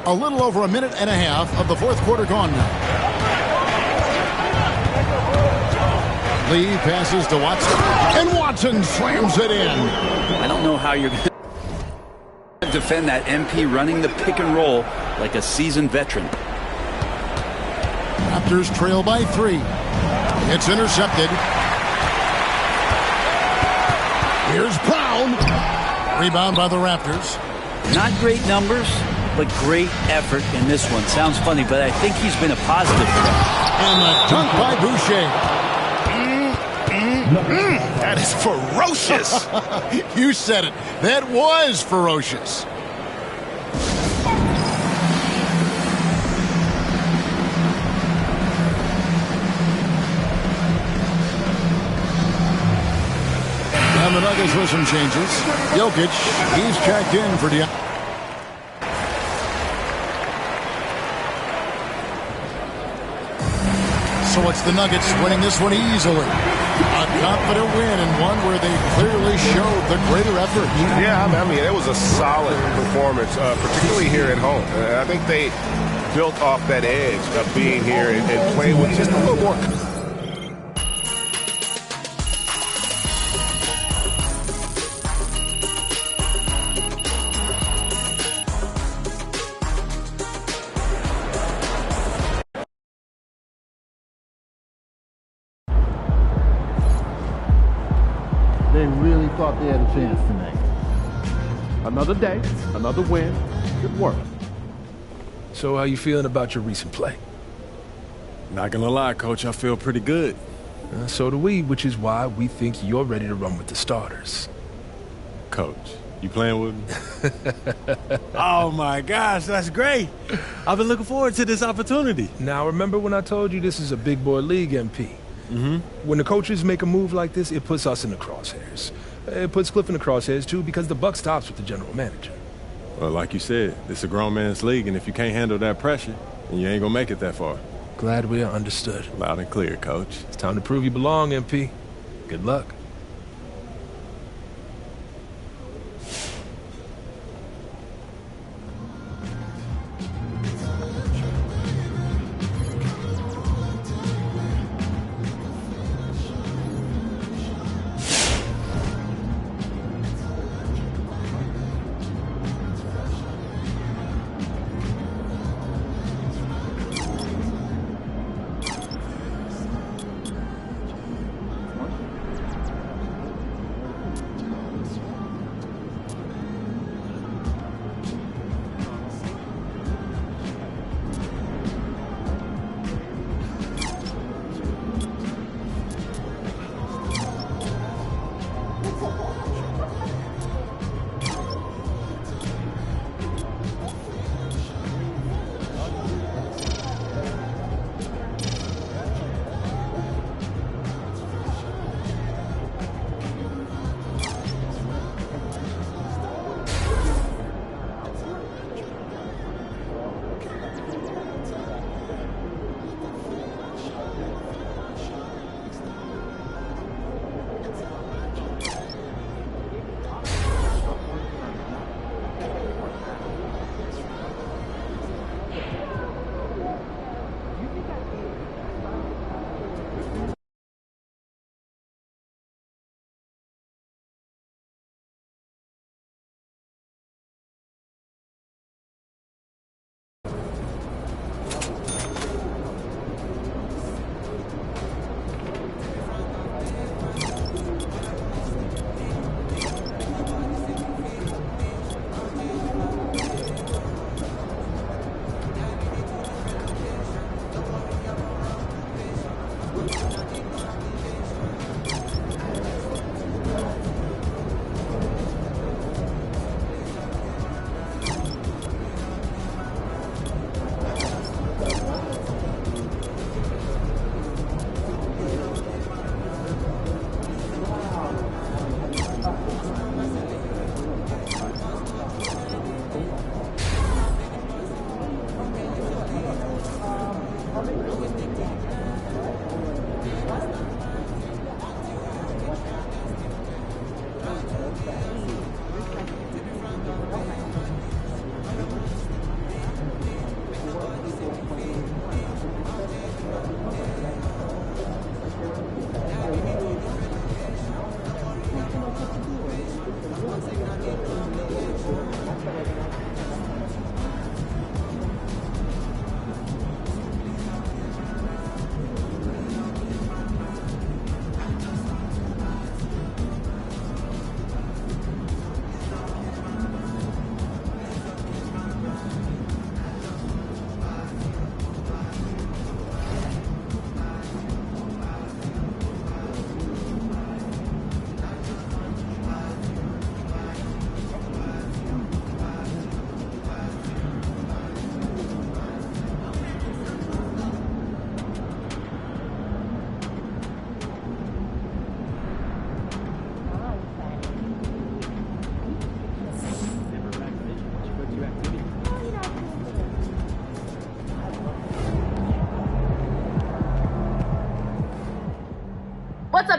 A little over a minute and a half of the fourth quarter gone now. Lee passes to Watson, and Watson slams it in. I don't know how you're going to defend that. MP running the pick and roll like a seasoned veteran. Raptors trail by 3. It's intercepted. Here's Brown. Rebound by the Raptors. Not great numbers, but great effort in this one. Sounds funny, but I think he's been a positive for them. And a dunk by Boucher. That is ferocious. You said it. That was ferocious. And the Nuggets with some changes. Jokic, he's checked in for So it's the Nuggets winning this one easily. A confident win and one where they clearly showed the greater effort. Yeah, I mean, it was a solid performance, particularly here at home. I think they built off that edge of being here and playing with just a little more. They really thought they had a chance tonight. Another day, another win. Good work. So how you feeling about your recent play? Not gonna lie, Coach, I feel pretty good. So do we, which is why we think you're ready to run with the starters. Coach, you playing with me? Oh my gosh, that's great. I've been looking forward to this opportunity. Now remember when I told you this is a big boy league, MP? Mm-hmm. When the coaches make a move like this, it puts us in the crosshairs. It puts Cliff in the crosshairs too, because the buck stops with the general manager. Well, like you said, it's a grown man's league, and if you can't handle that pressure, then you ain't gonna make it that far. Glad we are understood. Loud and clear, Coach. It's time to prove you belong, MP. Good luck.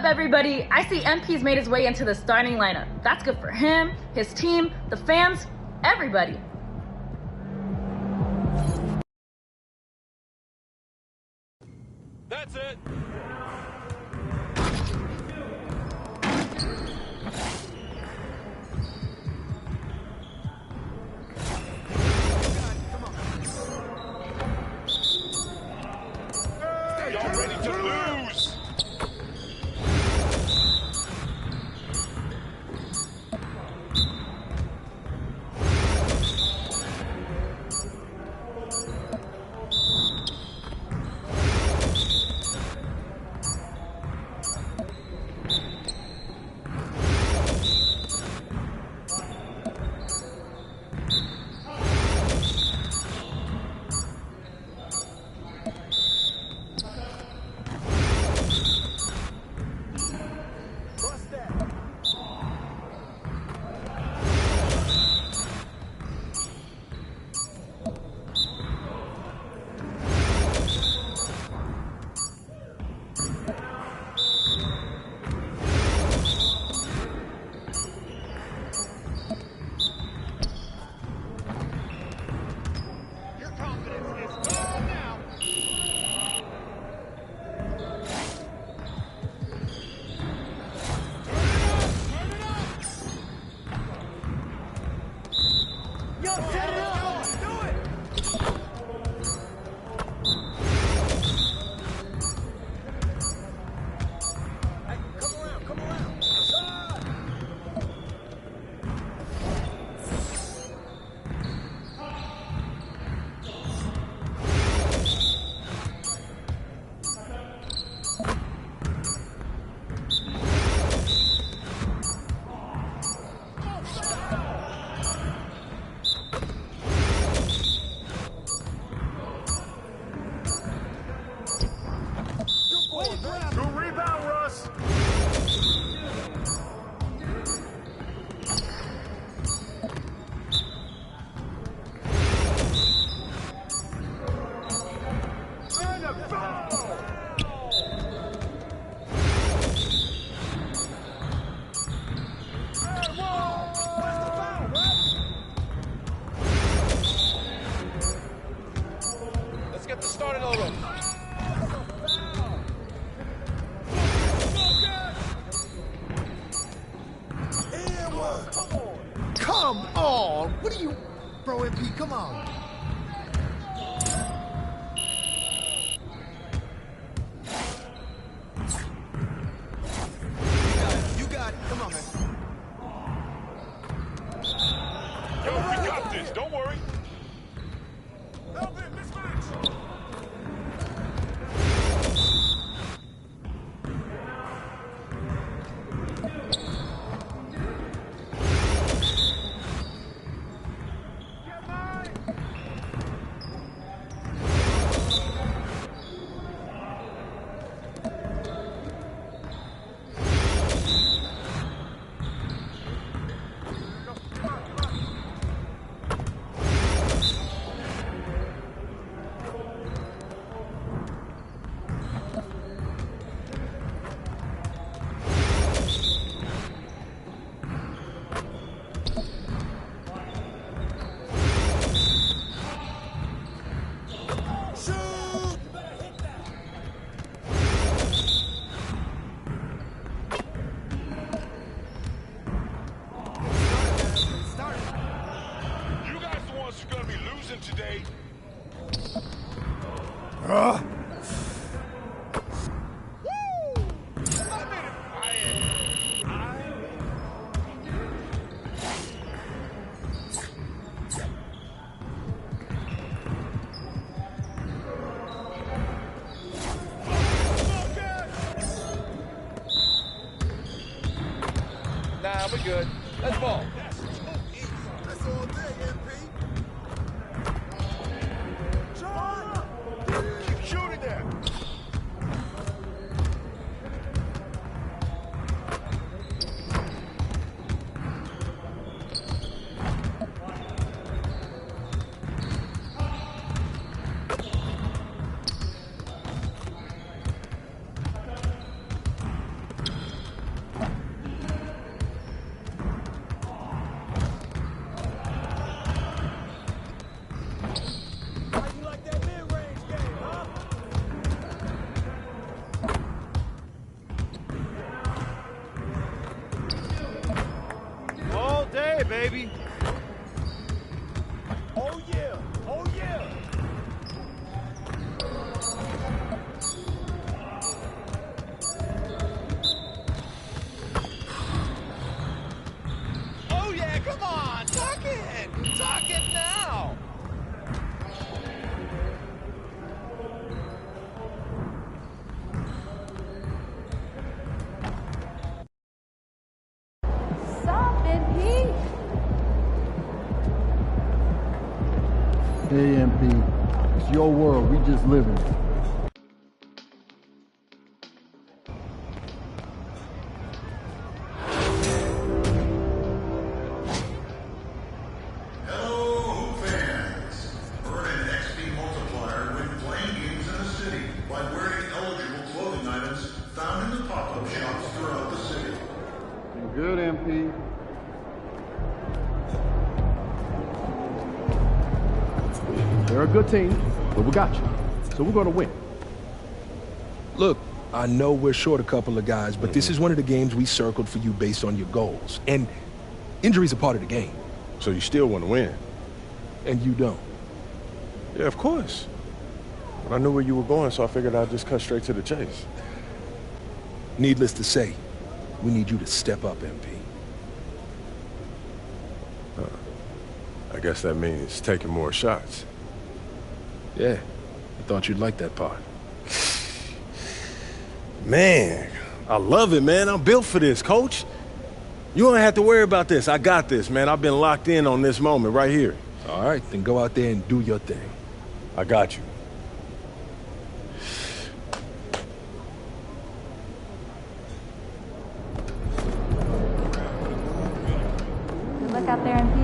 up, everybody? I see MP's made his way into the starting lineup. That's good for him, his team, the fans, everybody. That's it. Y'all ready to lose? Come on! What are you... Bro, MP, come on. You got it. Come on, man. Yo, we got this. Don't worry. Help it, mismatch. Today. Nah, we're good. Let's ball. That's all day, MP. Keep shooting there. Oh yeah! Oh yeah! Oh yeah, come on! Talk it! Talk it now! Stop it, Pete. Hey, MP. It's your world. We just live in it. Hello, Hoop fans. Earn an XP multiplier when playing games in the city by wearing eligible clothing items found in the pop-up shops throughout the city. Good, MP. They're a good team, but we got you. So we're going to win. Look, I know we're short a couple of guys, but this is one of the games we circled for you based on your goals. And injuries are part of the game. So you still want to win? And you don't. Yeah, of course. But I knew where you were going, so I figured I'd just cut straight to the chase. Needless to say, we need you to step up, MP. I guess that means taking more shots. Yeah, I thought you'd like that part. Man, I love it, man. I'm built for this, Coach. You don't have to worry about this. I got this, man. I've been locked in on this moment right here. All right, then go out there and do your thing. I got you. Good luck out there, MP.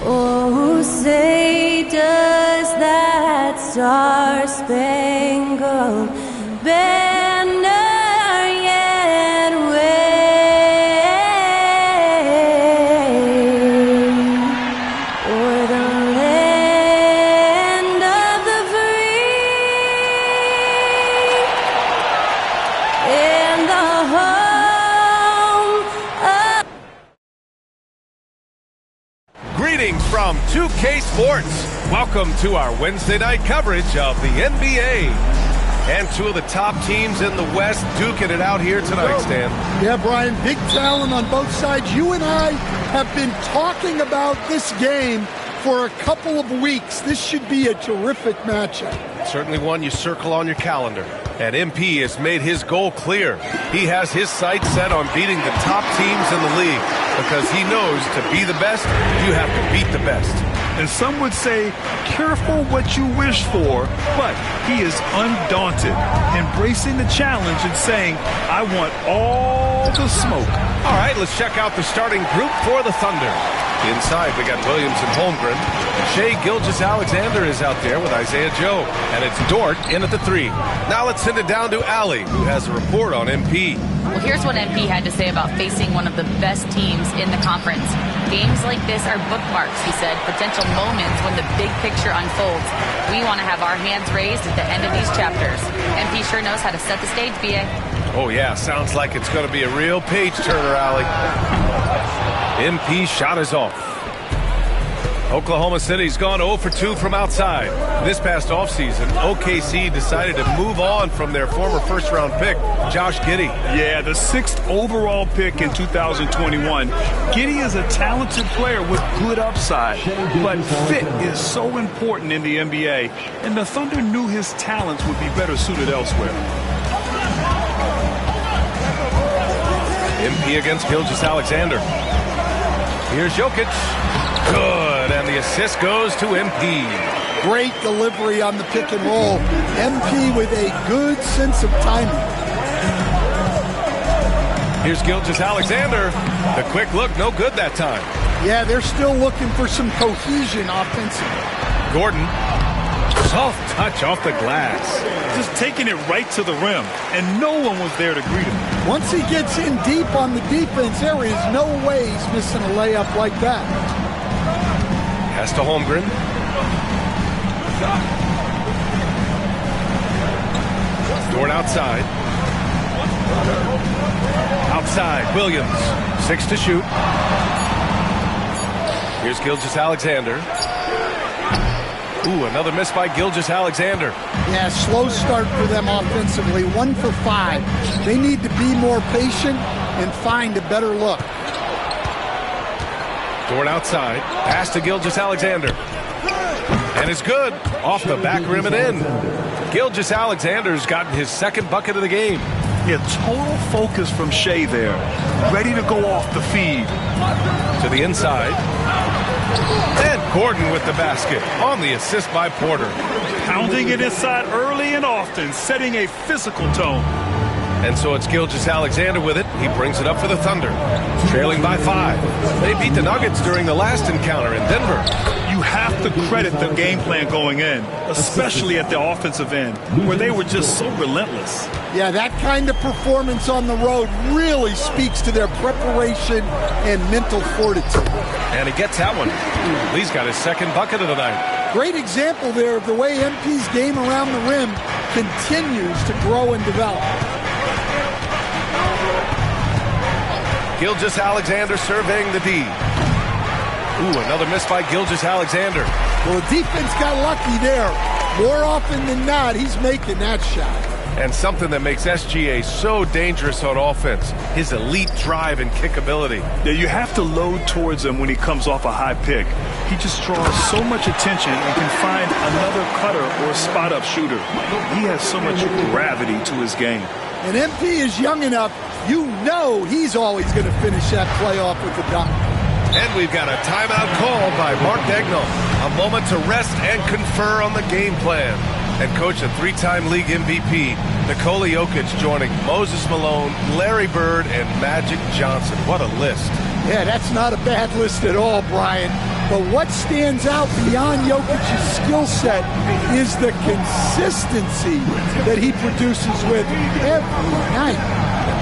Oh, say does that star-spangled banner yet wave o'er the land of the free and the home of... Greetings from 2K Sports. Welcome to our Wednesday night coverage of the NBA. And two of the top teams in the West duking it out here tonight, Stan. Yeah, Brian, big talent on both sides. You and I have been talking about this game for a couple of weeks. This should be a terrific matchup. Certainly one you circle on your calendar. And MP has made his goal clear. He has his sights set on beating the top teams in the league because he knows to be the best, you have to beat the best. And some would say, careful what you wish for, but he is undaunted, embracing the challenge and saying, I want all the smoke. All right, let's check out the starting group for the Thunder. Inside, we got Williams and Holmgren. Shai Gilgeous-Alexander is out there with Isaiah Joe. And it's Dort in at the 3. Now let's send it down to Allie, who has a report on MP. Well, here's what MP had to say about facing one of the best teams in the conference. Games like this are bookmarks, he said, potential moments when the big picture unfolds. We want to have our hands raised at the end of these chapters. MP sure knows how to set the stage, B.A. Oh, yeah, sounds like it's going to be a real page-turner, Allie. MP shot is off. Oklahoma City's gone 0 for 2 from outside. This past offseason, OKC decided to move on from their former first-round pick, Josh Giddey. Yeah, the 6th overall pick in 2021. Giddey is a talented player with good upside, but fit is so important in the NBA, and the Thunder knew his talents would be better suited elsewhere. MP against Gilgeous-Alexander. Here's Jokic. Good, and the assist goes to MP. Great delivery on the pick and roll. MP with a good sense of timing. Here's Gilgeous-Alexander. The quick look, no good that time. Yeah, they're still looking for some cohesion offensively. Gordon. Soft touch off the glass. Just taking it right to the rim, and no one was there to greet him. Once he gets in deep on the defense, there is no way he's missing a layup like that. Pass to Holmgren. Dort outside. Outside, Williams. 6 to shoot. Here's Gilgeous-Alexander. Ooh, another miss by Gilgeous-Alexander. Yeah, slow start for them offensively. 1 for 5. They need to be more patient and find a better look. Dort outside. Pass to Gilgeous-Alexander. And it's good. Off the back rim and in. Gilgeous-Alexander's gotten his 2nd bucket of the game. Yeah, total focus from Shea there. Ready to go off the feed. To the inside. And Gordon with the basket on the assist by Porter. Pounding it inside early and often, setting a physical tone. And so it's Gilgeous-Alexander with it. He brings it up for the Thunder. Trailing by 5. They beat the Nuggets during the last encounter in Denver. You have to credit the game plan going in, especially at the offensive end, where they were just so relentless. Yeah, that kind of performance on the road really speaks to their preparation and mental fortitude. And he gets that one. Lee's got his 2nd bucket of the night. Great example there of the way MP's game around the rim continues to grow and develop. Gilgeous-Alexander surveying the D. Ooh, another miss by Gilgeous-Alexander. Well, the defense got lucky there. More often than not, he's making that shot. And something that makes SGA so dangerous on offense, his elite drive and kickability. Yeah, you have to load towards him when he comes off a high pick. He just draws so much attention and can find another cutter or spot-up shooter. He has so much gravity to his game. And MP is young enough, you know he's always going to finish that playoff with a dunk. And we've got a timeout call by Mark Daigneault. A moment to rest and confer on the game plan. And coach, a 3-time league MVP, Nikola Jokic joining Moses Malone, Larry Bird, and Magic Johnson. What a list. Yeah, that's not a bad list at all, Brian. But what stands out beyond Jokic's skill set is the consistency that he produces with every night.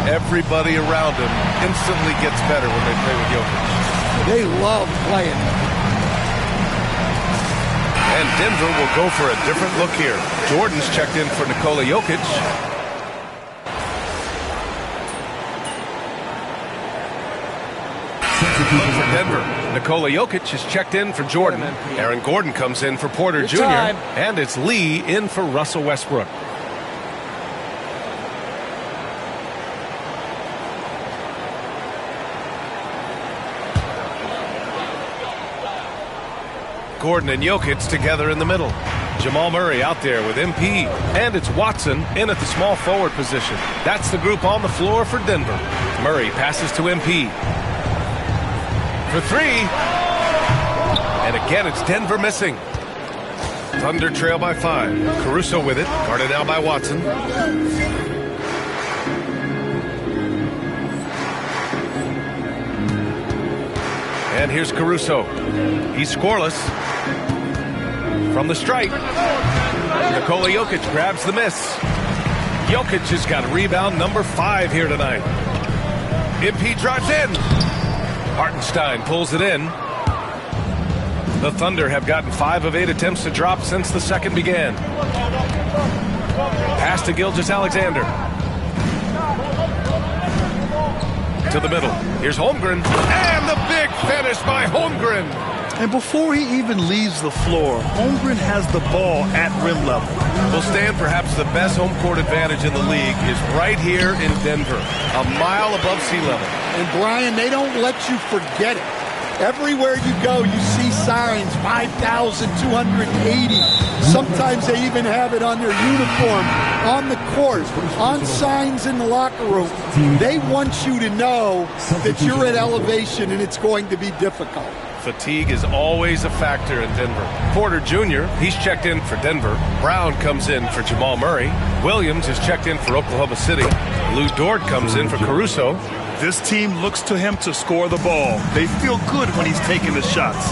Everybody around him instantly gets better when they play with Jokic. They love playing. And Denver will go for a different look here. Jordan's checked in for Nikola Jokic. For Denver, Nikola Jokic is checked in for Jordan. Aaron Gordon comes in for Porter Jr. And it's Lee in for Russell Westbrook. Gordon and Jokic together in the middle. Jamal Murray out there with MP. And it's Watson in at the small forward position. That's the group on the floor for Denver. Murray passes to MP. For 3. And again, it's Denver missing. Thunder trail by 5. Caruso with it. Guarded now by Watson. And here's Caruso. He's scoreless. From the stripe. Nikola Jokic grabs the miss. Jokic has got rebound number 5 here tonight. MP drives in. Hartenstein pulls it in. The Thunder have gotten 5 of 8 attempts to drop since the second began. Pass to Gilgeous-Alexander. To the middle. Here's Holmgren. And the big finish by Holmgren. And before he even leaves the floor, Holmgren has the ball at rim level. Well, Stan, perhaps the best home court advantage in the league is right here in Denver, a mile above sea level. And Brian, they don't let you forget it. Everywhere you go, you see signs, 5,280. Sometimes they even have it on their uniform, on the court, on signs in the locker room. They want you to know that you're at elevation and it's going to be difficult. Fatigue is always a factor in Denver. Porter Jr., he's checked in for Denver. Brown comes in for Jamal Murray. Williams is checked in for Oklahoma City. Lou Dort comes in for Caruso. This team looks to him to score the ball. They feel good when he's taking the shots.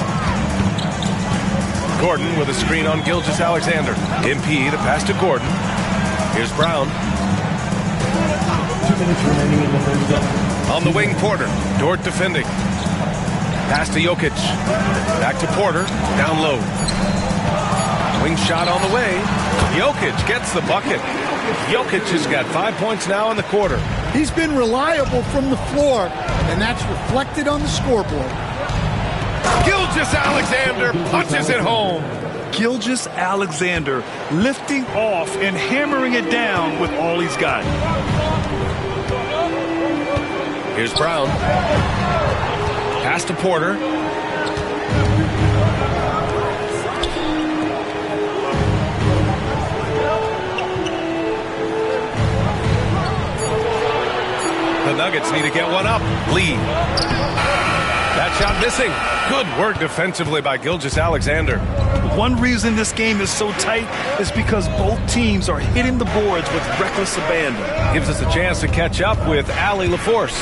Gordon with a screen on Gilgeous-Alexander. MP to pass to Gordon. Here's Brown. 2 minutes remaining in the third quarter. On the wing, Porter. Dort defending. Pass to Jokic. Back to Porter. Down low. Wing shot on the way. Jokic gets the bucket. Jokic has got 5 points now in the quarter. He's been reliable from the floor, and that's reflected on the scoreboard. Gilgeous-Alexander punches it home. Gilgeous-Alexander lifting off and hammering it down with all he's got. Here's Brown. Pass to Porter. The Nuggets need to get one up. Lee. That shot missing. Good work defensively by Gilgeous-Alexander. One reason this game is so tight is because both teams are hitting the boards with reckless abandon. Gives us a chance to catch up with Allie LaForce.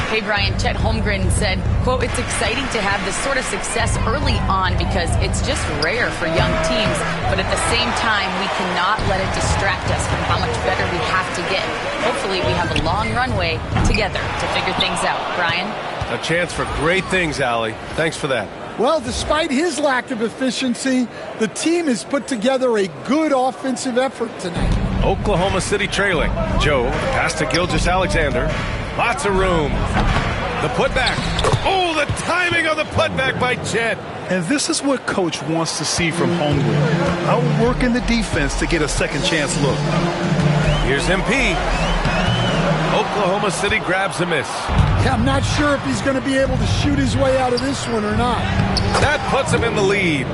Hey, Brian, Chet Holmgren said, quote, "It's exciting to have this sort of success early on because it's just rare for young teams. But at the same time, we cannot let it distract us from how much better we have to get. Hopefully we have a long runway together to figure things out." Brian? A chance for great things, Allie. Thanks for that. Well, despite his lack of efficiency, the team has put together a good offensive effort tonight. Oklahoma City trailing. Joe, pass to Gilgeous-Alexander. Lots of room. The putback. Oh, the timing of the putback by Chet. And this is what Coach wants to see from Holmgren. Outworking the defense to get a second chance look. Here's MP. Oklahoma City grabs a miss. Yeah, I'm not sure if he's going to be able to shoot his way out of this one or not. That puts him in the lead.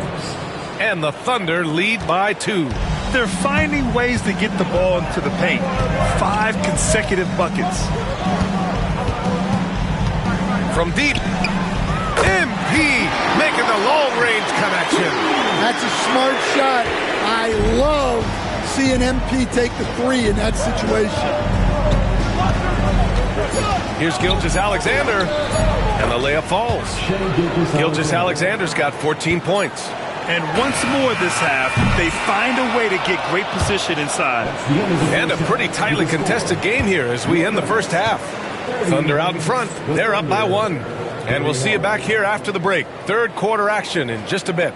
And the Thunder lead by 2. They're finding ways to get the ball into the paint. 5 consecutive buckets. From deep, MP making the long-range connection. That's a smart shot. I love seeing MP take the 3 in that situation. Here's Gilgeous-Alexander, and the layup falls. Gilgeous-Alexander's got 14 points. And once more this half, they find a way to get great position inside. And a pretty tightly contested game here as we end the first half. Thunder out in front. They're up by 1. And we'll see you back here after the break. Third quarter action in just a bit.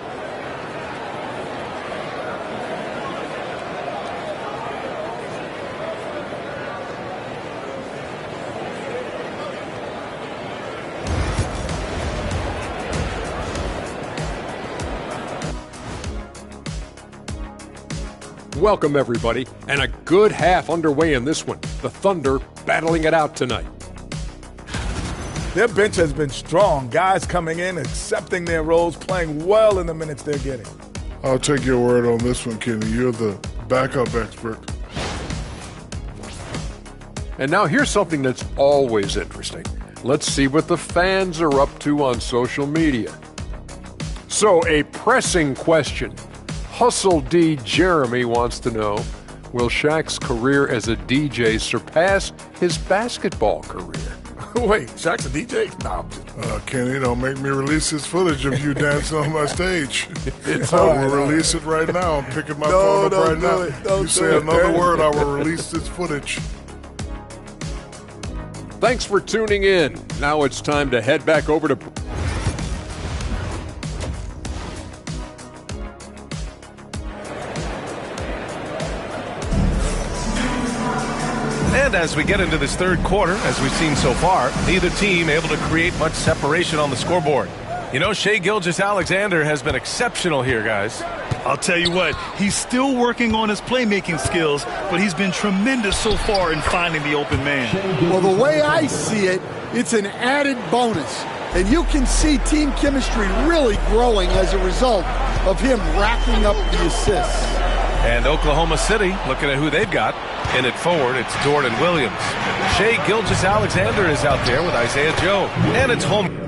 Welcome, everybody, and a good half underway in this one. The Thunder battling it out tonight. Their bench has been strong. Guys coming in, accepting their roles, playing well in the minutes they're getting. I'll take your word on this one, Kenny. You're the backup expert. And now here's something that's always interesting. Let's see what the fans are up to on social media. So, a pressing question. Hustle D. Jeremy wants to know, will Shaq's career as a DJ surpass his basketball career? Wait, Shaq's a DJ? No. Kenny, don't make me release this footage of you dancing on my stage. It's I all will right, release it right now. I'm picking my phone up right now. You say another word, I will release this footage. Thanks for tuning in. Now it's time to head back over to... And as we get into this third quarter, as we've seen so far, neither team able to create much separation on the scoreboard. You know, Shai Gilgeous-Alexander has been exceptional here, guys. I'll tell you what, he's still working on his playmaking skills, but he's been tremendous so far in finding the open man. Well, the way I see it, it's an added bonus. And you can see team chemistry really growing as a result of him racking up the assists. And Oklahoma City, looking at who they've got. In at forward, it's Jordan Williams. Shai Gilgeous-Alexander is out there with Isaiah Joe. And it's home.